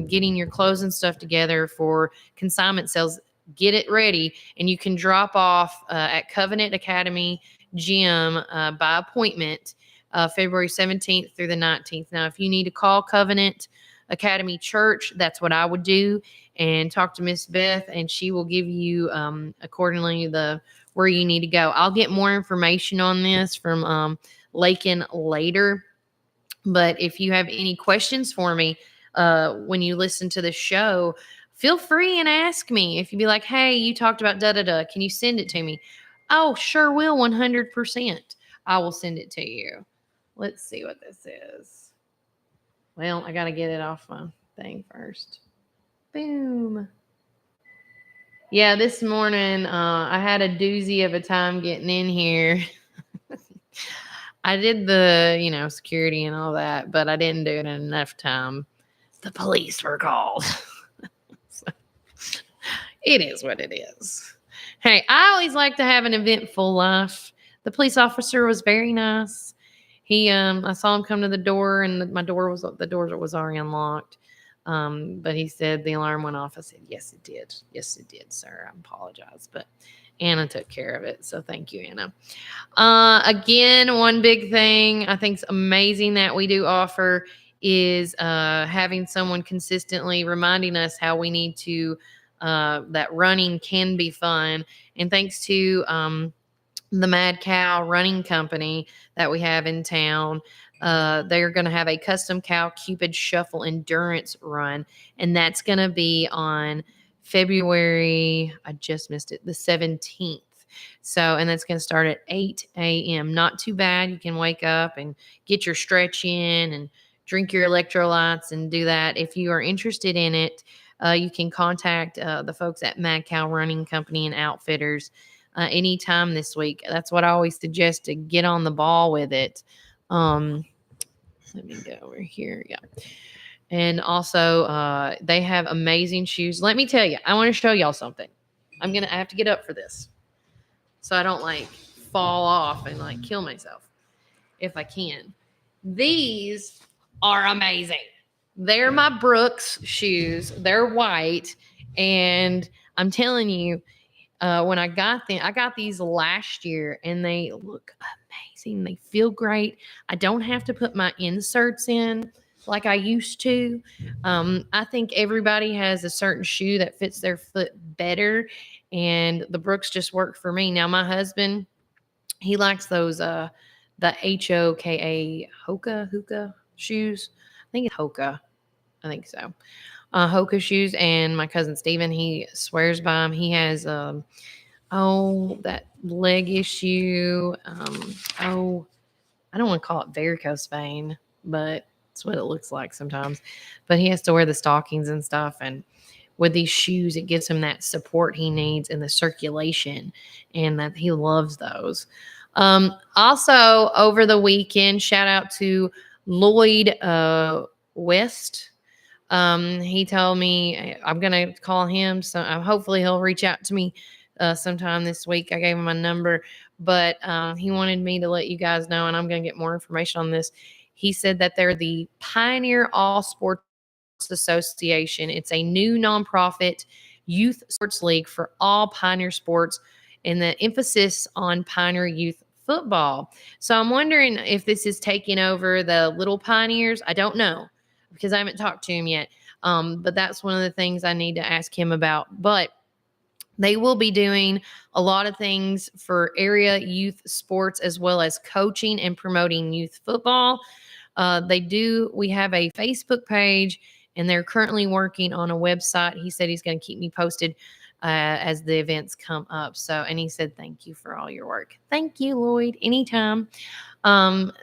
getting your clothes and stuff together for consignment sales, get it ready, and you can drop off at Covenant Academy Gym by appointment February 17th through the 19th. Now, if you need to call Covenant Academy Church, that's what I would do, and talk to Miss Beth, and she will give you accordingly where you need to go. I'll get more information on this from Lakin later, but if you have any questions for me when you listen to the show, feel free and ask me. If you'd be like, hey, you talked about da-da-da, can you send it to me? Oh, sure will, 100%. I will send it to you. Let's see what this is. Well, I got to get it off my thing first. Boom. Yeah, this morning I had a doozy of a time getting in here. I did the, security and all that, but I didn't do it in enough time. The police were called. So, it is what it is. Hey, I always like to have an eventful life. The police officer was very nice. I saw him come to the door, and the door was already unlocked. But he said the alarm went off. I said, yes, it did. Yes, it did, sir. I apologize. But Anna took care of it. So thank you, Anna. Again, one big thing I think is amazing that we do offer is having someone consistently reminding us how we need to, that running can be fun. And thanks to the Mad Cow Running Company that we have in town, they're going to have a custom cow Cupid Shuffle endurance run, and that's going to be on February, I just missed it, the 17th. So, and that's going to start at 8 a.m. Not too bad. You can wake up and get your stretch in and drink your electrolytes and do that. If you are interested in it, you can contact the folks at Mad Cow Running Company and Outfitters anytime this week. That's what I always suggest, to get on the ball with it. Let me go over here. Yeah. And also, they have amazing shoes. Let me tell you, I want to show y'all something. I have to get up for this so I don't fall off and kill myself if I can. These are amazing. They're my Brooks shoes. They're white. And I'm telling you, when I got these last year, and they look amazing. They feel great. I don't have to put my inserts in like I used to. I think everybody has a certain shoe that fits their foot better, and the Brooks just work for me. Now, my husband, he likes those the Hoka shoes. I think it's Hoka. I think so. Hoka shoes, and my cousin Steven, he swears by them. He has that leg issue. I don't want to call it varicose vein, but it's what it looks like sometimes. But he has to wear the stockings and stuff, and with these shoes, it gives him that support he needs in the circulation, and that he loves those. Also, over the weekend, shout out to Lloyd West. He told me I'm going to call him. So hopefully he'll reach out to me sometime this week. I gave him my number, but he wanted me to let you guys know, and I'm going to get more information on this. He said that they're the Pioneer All Sports Association. It's a new nonprofit youth sports league for all Pioneer sports, and the emphasis on Pioneer youth football. So I'm wondering if this is taking over the Little Pioneers. I don't know because I haven't talked to him yet. But that's one of the things I need to ask him about. But they will be doing a lot of things for area youth sports as well as coaching and promoting youth football. We have a Facebook page, and they're currently working on a website. He said he's going to keep me posted as the events come up. And he said, thank you for all your work. Thank you, Lloyd. Anytime.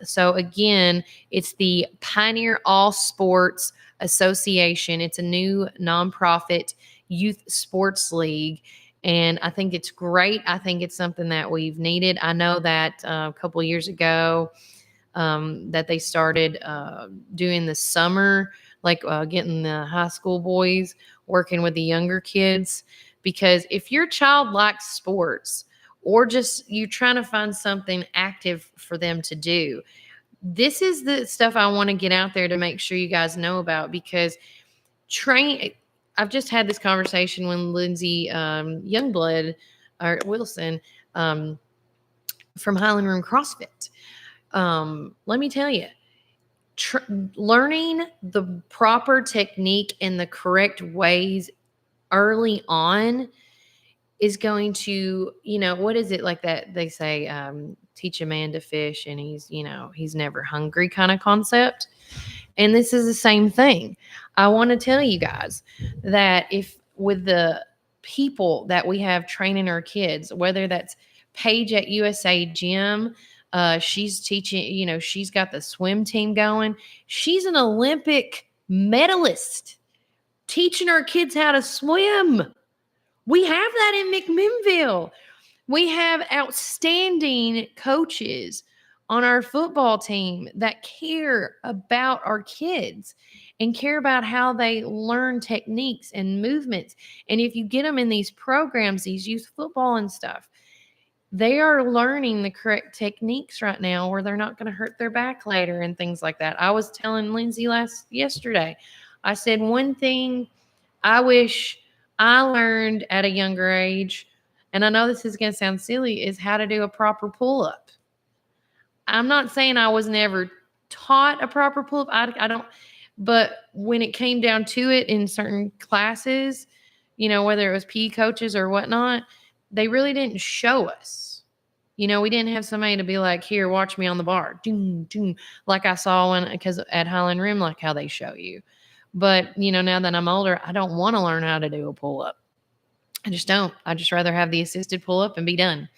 So again, it's the Pioneer All Sports Association. It's a new nonprofit youth sports league. And I think it's great. I think it's something that we've needed. I know that a couple of years ago that they started doing the summer, like getting the high school boys working with the younger kids. Because if your child likes sports, or just you're trying to find something active for them to do, this is the stuff I want to get out there to make sure you guys know about. Because I've just had this conversation with Lindsay Youngblood or Wilson from Highland Room CrossFit. Let me tell you, learning the proper technique and the correct ways early on is going to, what is it like that they say, teach a man to fish and he's never hungry kind of concept. And this is the same thing. I want to tell you guys that if with the people that we have training our kids, whether that's Paige at USA Gym, she's teaching, she's got the swim team going. She's an Olympic medalist teaching our kids how to swim. We have that in McMinnville. We have outstanding coaches on our football team that care about our kids and care about how they learn techniques and movements. And if you get them in these programs, these youth football and stuff, they are learning the correct techniques right now where they're not going to hurt their back later and things like that. I was telling Lindsay yesterday, I said one thing I wish I learned at a younger age, and I know this is going to sound silly, is how to do a proper pull-up. I'm not saying I was never taught a proper pull-up. I don't, but when it came down to it in certain classes, whether it was PE coaches or whatnot, they really didn't show us. We didn't have somebody to be like, here, watch me on the bar. Doom, doom, like I saw because at Highland Rim, like how they show you. But, now that I'm older, I don't want to learn how to do a pull-up. I just don't. I just rather have the assisted pull-up and be done.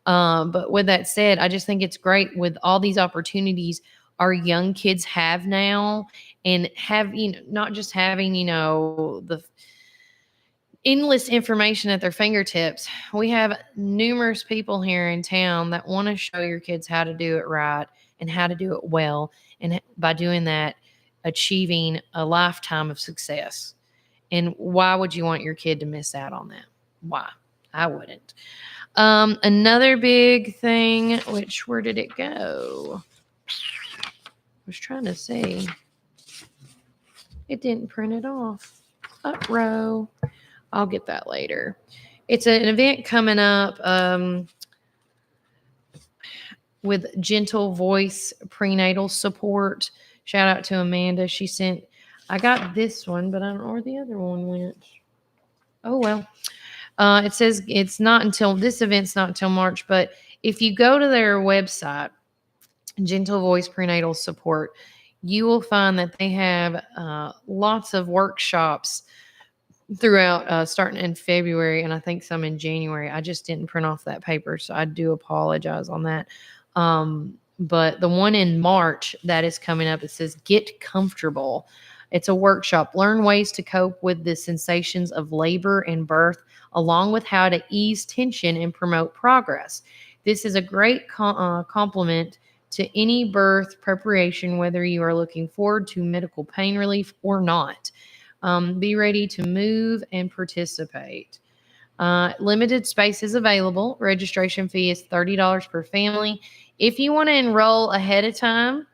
But with that said, I just think it's great with all these opportunities our young kids have now, and have, not just having, the endless information at their fingertips. We have numerous people here in town that want to show your kids how to do it right and how to do it well. And by doing that, achieving a lifetime of success. And why would you want your kid to miss out on that? Why? I wouldn't. Another big thing, where did it go? I was trying to see. It didn't print it off. Up-row. I'll get that later. It's an event coming up with Gentle Voice Prenatal Support. Shout out to Amanda. I got this one, but I don't know where the other one went. Oh, well. It says this event's not until March, but if you go to their website, Gentle Voice Prenatal Support, you will find that they have lots of workshops throughout, starting in February, and I think some in January. I just didn't print off that paper, so I do apologize on that. But the one in March that is coming up, it says Get Comfortable. It's a workshop. Learn ways to cope with the sensations of labor and birth, along with how to ease tension and promote progress. This is a great complement to any birth preparation, whether you are looking forward to medical pain relief or not. Be ready to move and participate. Limited space is available. Registration fee is $30 per family. If you want to enroll ahead of time,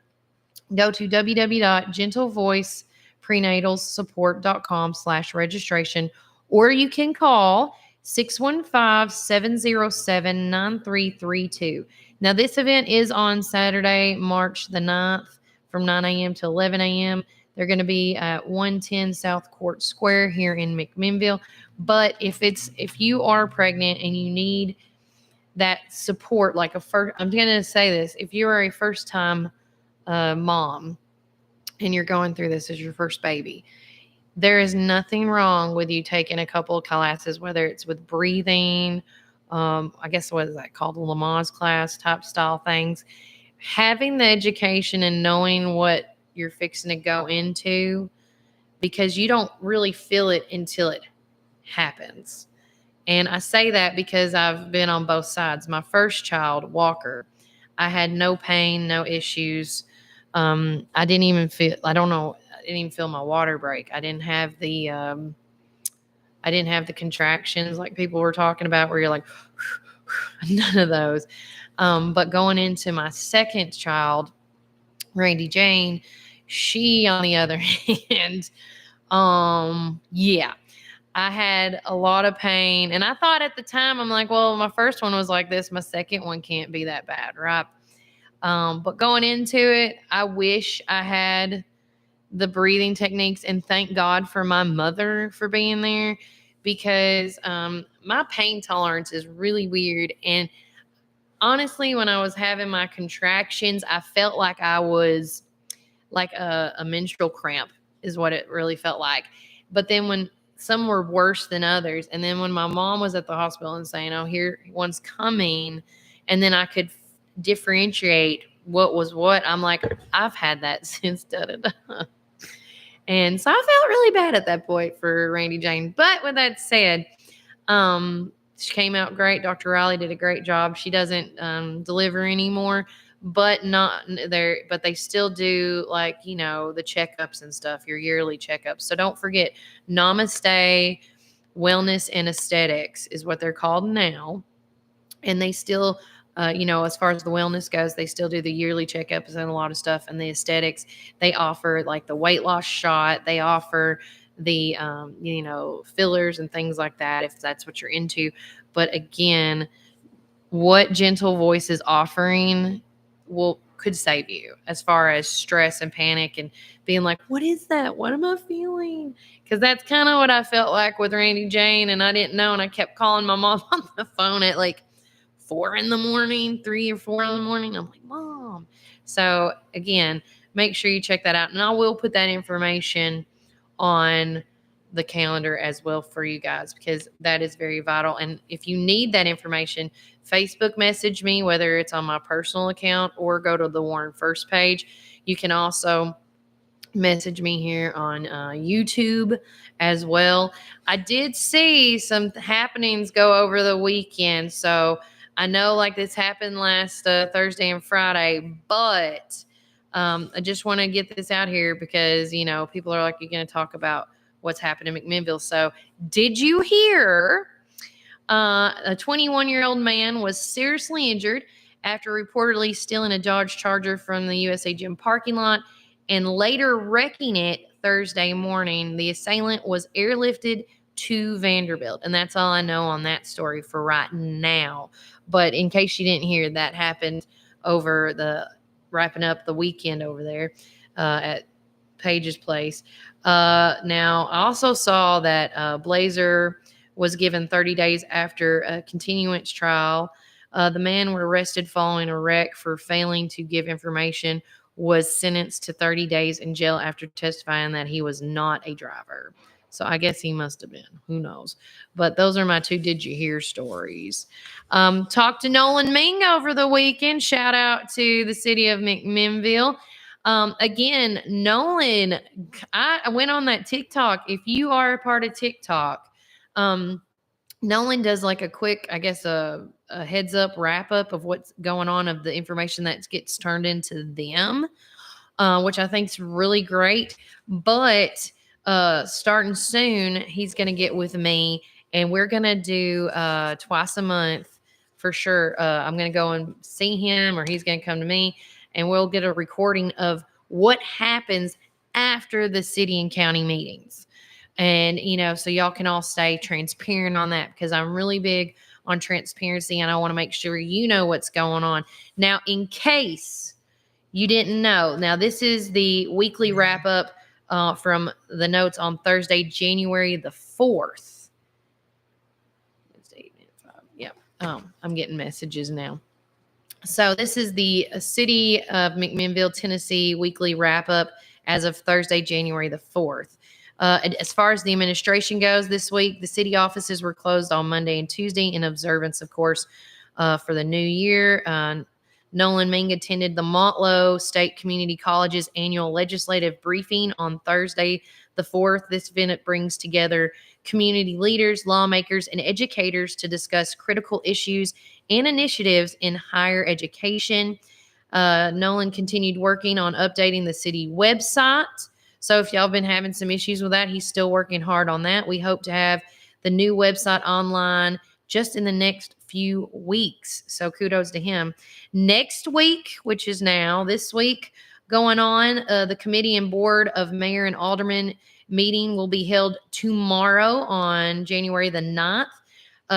go to www.gentlevoiceprenatalsupport.com/registration, or you can call 615-707-9332. Now, this event is on Saturday, March the 9th from 9 a.m. to 11 a.m. They're going to be at 110 South Court Square here in McMinnville. But if you are pregnant and you need that support, like I'm going to say this, if you are a first time mom and you're going through this as your first baby, there is nothing wrong with you taking a couple of classes, whether it's with breathing, I guess what is that called, the Lamaze class type style things. Having the education and knowing what you're fixing to go into, because you don't really feel it until it happens. And I say that because I've been on both sides. My first child, Walker, I had no pain, no issues. I didn't even feel, I didn't even feel my water break. I didn't have the contractions like people were talking about where you're like, none of those. But going into my second child, Randy Jane, she, on the other hand, yeah, I had a lot of pain. And I thought at the time, I'm like, well, my first one was like this. My second one can't be that bad, right? But going into it, I wish I had the breathing techniques, and thank God for my mother for being there, because my pain tolerance is really weird. And honestly, when I was having my contractions, I felt like I was like a menstrual cramp is what it really felt like. But then when some were worse than others, and then when my mom was at the hospital and saying, oh, here one's coming, and then I could differentiate what was what, I'm like, I've had that since da-da-da. And so I felt really bad at that point for Randy Jane. But with that said, she came out great. Dr. Riley did a great job. She doesn't deliver anymore, but not there. But they still do, like, the checkups and stuff, your yearly checkups. So don't forget, Namaste Wellness and Aesthetics is what they're called now. And they still, as far as the wellness goes, they still do the yearly checkups and a lot of stuff. And the aesthetics, they offer like the weight loss shot. They offer the, fillers and things like that, if that's what you're into. But again, what Gentle Voice is offering could save you as far as stress and panic and being like, what is that? What am I feeling? Because that's kind of what I felt like with Randy Jane, and I didn't know. And I kept calling my mom on the phone at like 4 in the morning, 3 or 4 in the morning. I'm like, Mom. So again, make sure you check that out. And I will put that information on the calendar as well for you guys, because that is very vital. And if you need that information, Facebook message me, whether it's on my personal account or go to the Warren First page. You can also message me here on YouTube as well. I did see some happenings go over the weekend. So I know like this happened last Thursday and Friday, but I just want to get this out here because, people are like, you're going to talk about what's happened in McMinnville. So did you hear a 21-year-old man was seriously injured after reportedly stealing a Dodge Charger from the USA Gym parking lot and later wrecking it Thursday morning? The assailant was airlifted to Vanderbilt. And that's all I know on that story for right now. But in case you didn't hear, that happened over the wrapping up the weekend over there at Page's place. Now, I also saw that Blazer was given 30 days after a continuance trial. The man was arrested following a wreck for failing to give information, was sentenced to 30 days in jail after testifying that he was not a driver. So I guess he must have been. Who knows? But those are my 2 Did You Hear stories. Talked to Nolan Ming over the weekend. Shout out to the city of McMinnville. Again, Nolan, I went on that TikTok. If you are a part of TikTok, Nolan does like a quick, I guess, a heads up wrap up of what's going on, of the information that gets turned into them, which I think is really great. But starting soon, he's going to get with me and we're going to do twice a month for sure. I'm going to go and see him, or he's going to come to me, and we'll get a recording of what happens after the city and county meetings. And, so y'all can all stay transparent on that, because I'm really big on transparency, and I want to make sure you know what's going on. Now, in case you didn't know, now this is the weekly wrap up from the notes on Thursday, January the 4th. Yep. I'm getting messages now. So this is the City of McMinnville, Tennessee weekly wrap up as of Thursday, January the 4th. As far as the administration goes this week, the city offices were closed on Monday and Tuesday in observance, of course, for the new year. Nolan Ming attended the Montlow State Community College's annual legislative briefing on Thursday the 4th. This event brings together community leaders, lawmakers, and educators to discuss critical issues and initiatives in higher education. Nolan continued working on updating the city website. So if y'all been having some issues with that, he's still working hard on that. We hope to have the new website online just in the next few weeks. So kudos to him. Next week, which is now this week going on, the committee and board of mayor and alderman meeting will be held tomorrow on January the 9th.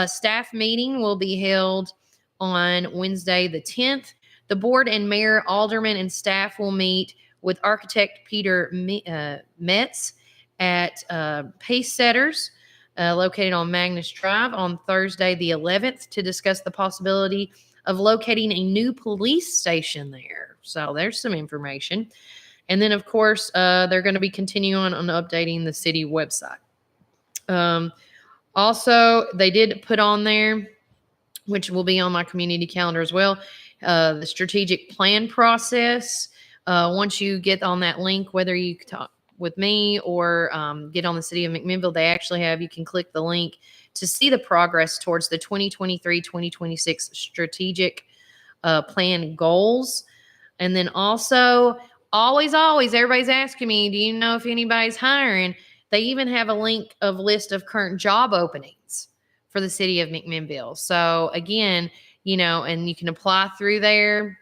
Staff meeting will be held on Wednesday the 10th. The board and mayor, alderman, and staff will meet with architect Peter Metz at Pace Setters, located on Magnus Drive, on Thursday the 11th to discuss the possibility of locating a new police station there. So there's some information. And then, of course, they're going to be continuing on updating the city website. Also, they did put on there, which will be on my community calendar as well, the strategic plan process. Once you get on that link, whether you talk with me or get on the City of McMinnville, they actually have, you can click the link to see the progress towards the 2023-2026 strategic plan goals. And then also, always, everybody's asking me, do you know if anybody's hiring? They even have a list of current job openings for the City of McMinnville. So again, and you can apply through there.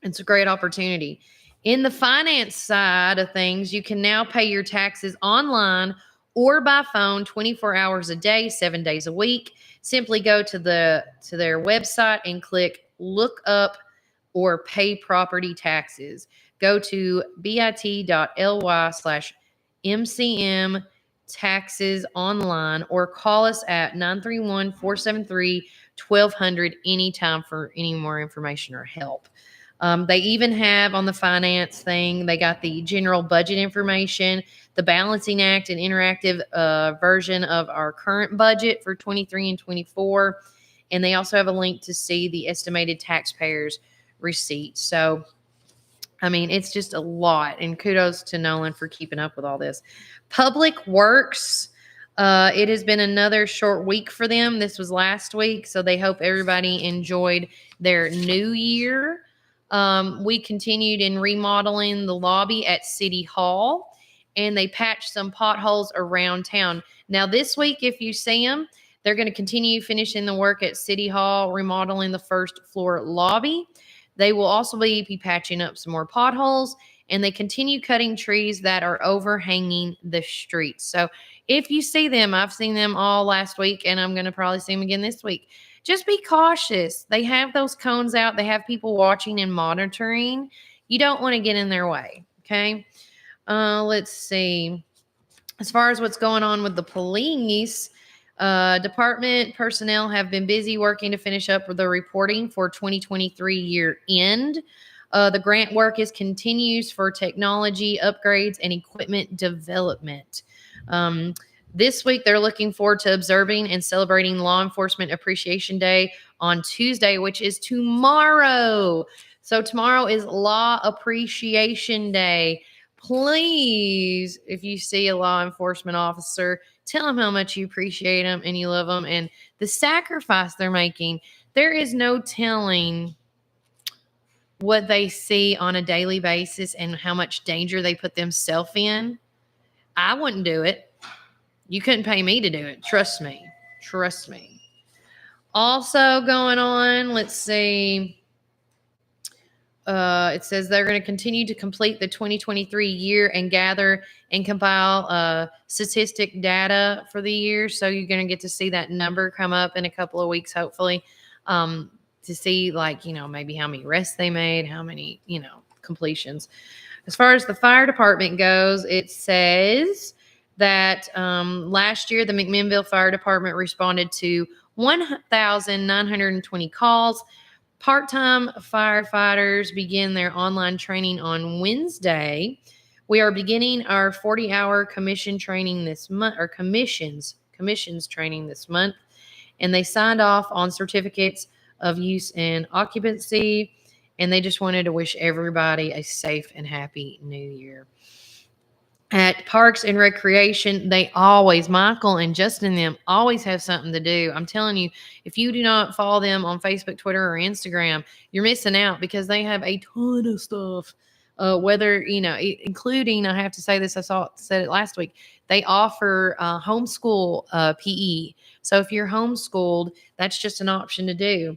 It's a great opportunity. In the finance side of things, you can now pay your taxes online or by phone 24 hours a day, 7 days a week. Simply go to their website and click look up or pay property taxes. Go to bit.ly/MCM taxes online, or call us at 931-473-1200 anytime for any more information or help. They even have on the finance thing, they got the general budget information, the Balancing Act, an interactive version of our current budget for 23 and 24. And they also have a link to see the estimated taxpayers' receipts. So, I mean, it's just a lot. And kudos to Nolan for keeping up with all this. Public Works, it has been another short week for them. This was last week, so they hope everybody enjoyed their new year. We continued in remodeling the lobby at City Hall, and they patched some potholes around town. Now, this week, if you see them, they're going to continue finishing the work at City Hall, remodeling the first floor lobby. They will also be patching up some more potholes, and they continue cutting trees that are overhanging the streets. So if you see them, I've seen them all last week, and I'm going to probably see them again this week. Just be cautious. They have those cones out. They have people watching and monitoring. You don't want to get in their way, okay? Let's see. As far as what's going on with the police, department personnel have been busy working to finish up the reporting for 2023 year end. The grant work continues for technology upgrades and equipment development. This week, they're looking forward to observing and celebrating Law Enforcement Appreciation Day on Tuesday, which is tomorrow. So tomorrow is Law Appreciation Day. Please, if you see a law enforcement officer, tell them how much you appreciate them and you love them and the sacrifice they're making. There is no telling what they see on a daily basis and how much danger they put themselves in. I wouldn't do it. You couldn't pay me to do it. Trust me. Trust me. Also going on, let's see. It says they're going to continue to complete the 2023 year and gather and compile statistic data for the year. So you're going to get to see that number come up in a couple of weeks, hopefully, to see maybe how many arrests they made, how many, completions. As far as the fire department goes, it says that last year the McMinnville Fire Department responded to 1,920 calls. Part-time firefighters begin their online training on Wednesday. We are beginning our 40-hour commission training this month, or commissions training this month, and they signed off on certificates of use and occupancy, and they just wanted to wish everybody a safe and happy new year. At Parks and Recreation, they always, Michael and Justin and them always have something to do. I'm telling you, if you do not follow them on Facebook, Twitter, or Instagram, you're missing out because they have a ton of stuff. Including, I have to say this, said it last week, they offer homeschool PE. So if you're homeschooled, that's just an option to do.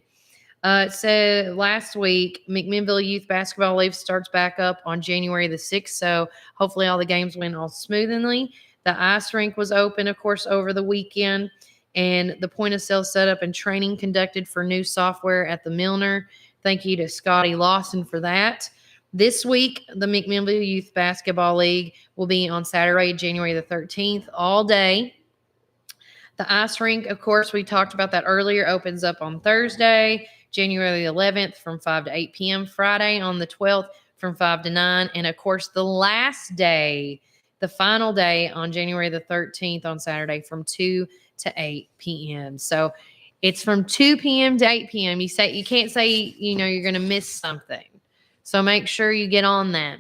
It said last week, McMinnville Youth Basketball League starts back up on January the 6th, so hopefully all the games went all smoothly. The ice rink was open, of course, over the weekend, and the point-of-sale setup and training conducted for new software at the Milner. Thank you to Scotty Lawson for that. This week, the McMinnville Youth Basketball League will be on Saturday, January the 13th, all day. The ice rink, of course, we talked about that earlier, opens up on Thursday, January the 11th from 5 to 8 p.m. Friday on the 12th from 5 to 9. And, of course, the last day, the final day on January the 13th on Saturday from 2 to 8 p.m. So it's from 2 p.m. to 8 p.m. You can't say, you're going to miss something. So make sure you get on that.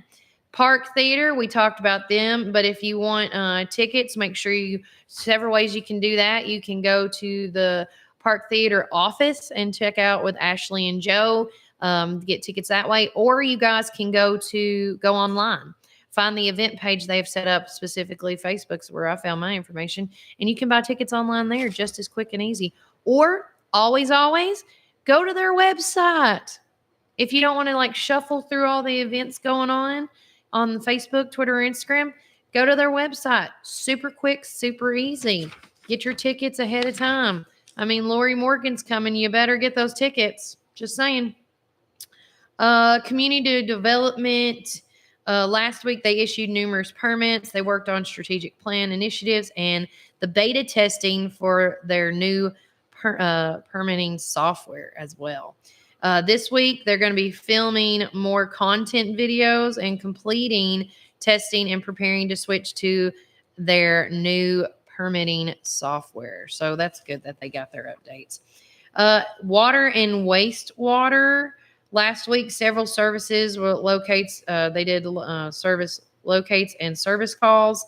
Park Theater, we talked about them, but if you want tickets, make sure several ways you can do that. You can go to the Park Theater office and check out with Ashley and Joe, get tickets that way, or you guys can go online, find the event page they have set up, specifically Facebook's where I found my information, and you can buy tickets online there just as quick and easy. Or always go to their website. If you don't want to shuffle through all the events going on Facebook, Twitter, or Instagram, go to their website. Super quick, super easy. Get your tickets ahead of time. I mean, Lori Morgan's coming. You better get those tickets. Just saying. Community development. Last week, they issued numerous permits. They worked on strategic plan initiatives and the beta testing for their new permitting software as well. This week, they're going to be filming more content videos and completing testing and preparing to switch to their new permitting software. So that's good that they got their updates. Water and wastewater. Last week, several services they did service locates and service calls,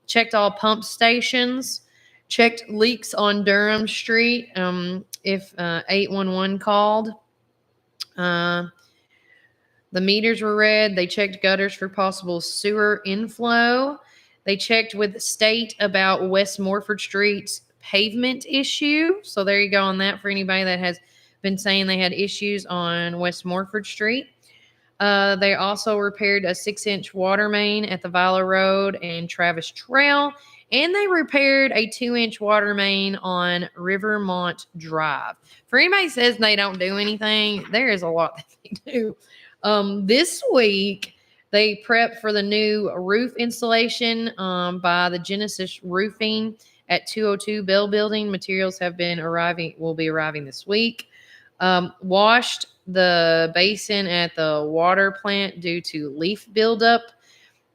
checked all pump stations, checked leaks on Durham Street if 811 called. The meters were read. They checked gutters for possible sewer inflow. They checked with the state about West Morford Street's pavement issue. So there you go on that for anybody that has been saying they had issues on West Morford Street. They also repaired a 6-inch water main at the Viola Road and Travis Trail. And they repaired a 2-inch water main on Rivermont Drive. For anybody who says they don't do anything, there is a lot that they do. This week, they prepped for the new roof installation by the Genesis Roofing at 202 Bell Building. Materials will be arriving this week. Washed the basin at the water plant due to leaf buildup.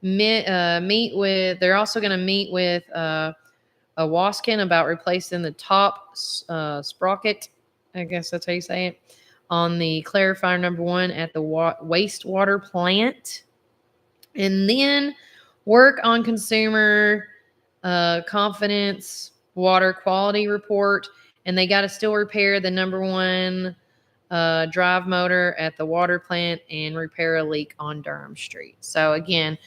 They're also going to meet with a Waskin about replacing the top sprocket, I guess that's how you say it, on the clarifier number 1 at the wastewater plant. And then work on consumer confidence water quality report. And they got to still repair the number 1 drive motor at the water plant and repair a leak on Durham Street. So again,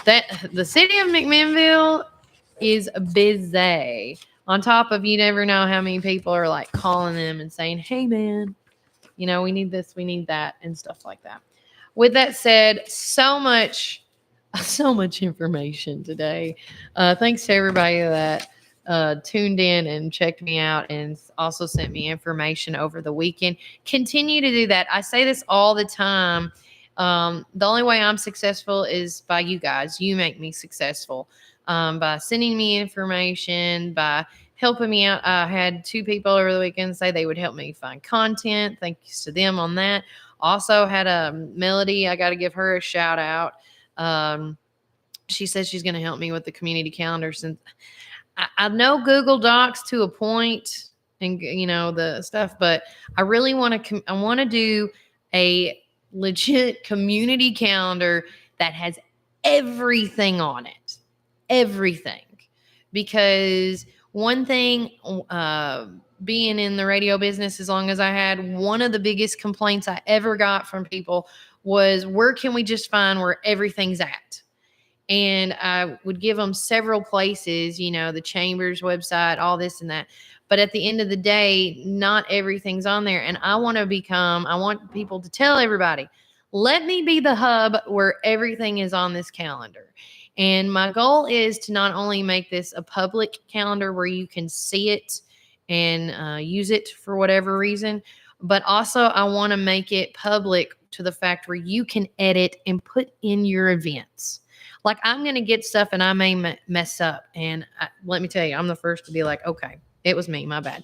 that the city of McMinnville is busy. On top of, you never know how many people are like calling them and saying, hey, man, we need this, we need that, and stuff like that. With that said, so much information today. Thanks to everybody that tuned in and checked me out and also sent me information over the weekend. Continue to do that. I say this all the time. The only way I'm successful is by you guys. You make me successful by sending me information, by helping me out. I had 2 people over the weekend say they would help me find content. Thanks to them on that. Also had a Melody. I got to give her a shout out. She says she's going to help me with the community calendar. Since I know Google Docs to a point, and the stuff, but I really want to. I want to do a legit community calendar that has everything on it, everything, because one thing. Being in the radio business as long as I had, one of the biggest complaints I ever got from people was, where can we just find where everything's at? And I would give them several places, the Chamber's website, all this and that. But at the end of the day, not everything's on there. And I want people to tell everybody, let me be the hub where everything is on this calendar. And my goal is to not only make this a public calendar where you can see it and use it for whatever reason, but also I want to make it public to the fact where you can edit and put in your events. Like, I'm going to get stuff and I may mess up. And let me tell you, I'm the first to be like, okay, it was me, my bad.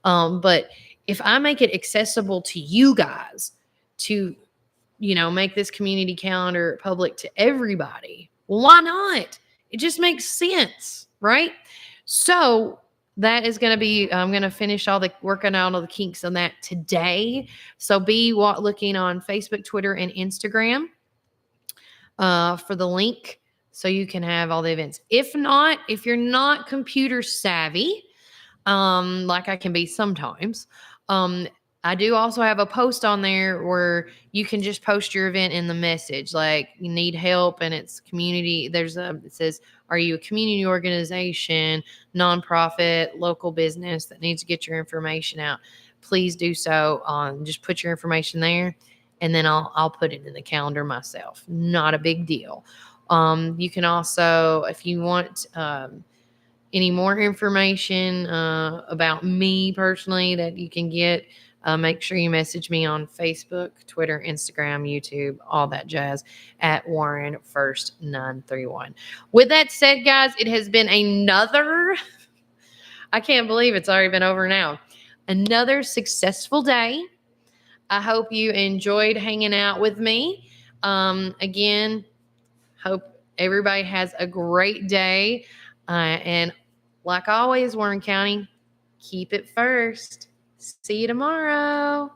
But if I make it accessible to you guys to, make this community calendar public to everybody, well, why not? It just makes sense, right? So that is going to be, I'm going to finish working out all the kinks on that today. So be looking on Facebook, Twitter, and Instagram for the link so you can have all the events. If you're not computer savvy, like I can be sometimes, I do also have a post on there where you can just post your event in the message, like you need help and it's community. It says, are you a community organization, nonprofit, local business that needs to get your information out? Please do so. Just put your information there, and then I'll put it in the calendar myself. Not a big deal. You can also, if you want any more information about me personally that you can get, make sure you message me on Facebook, Twitter, Instagram, YouTube, all that jazz at Warren First 931. With that said, guys, it has been I can't believe it's already been over now. Another successful day. I hope you enjoyed hanging out with me. Again, hope everybody has a great day. And like always, Warren County, keep it first. See you tomorrow.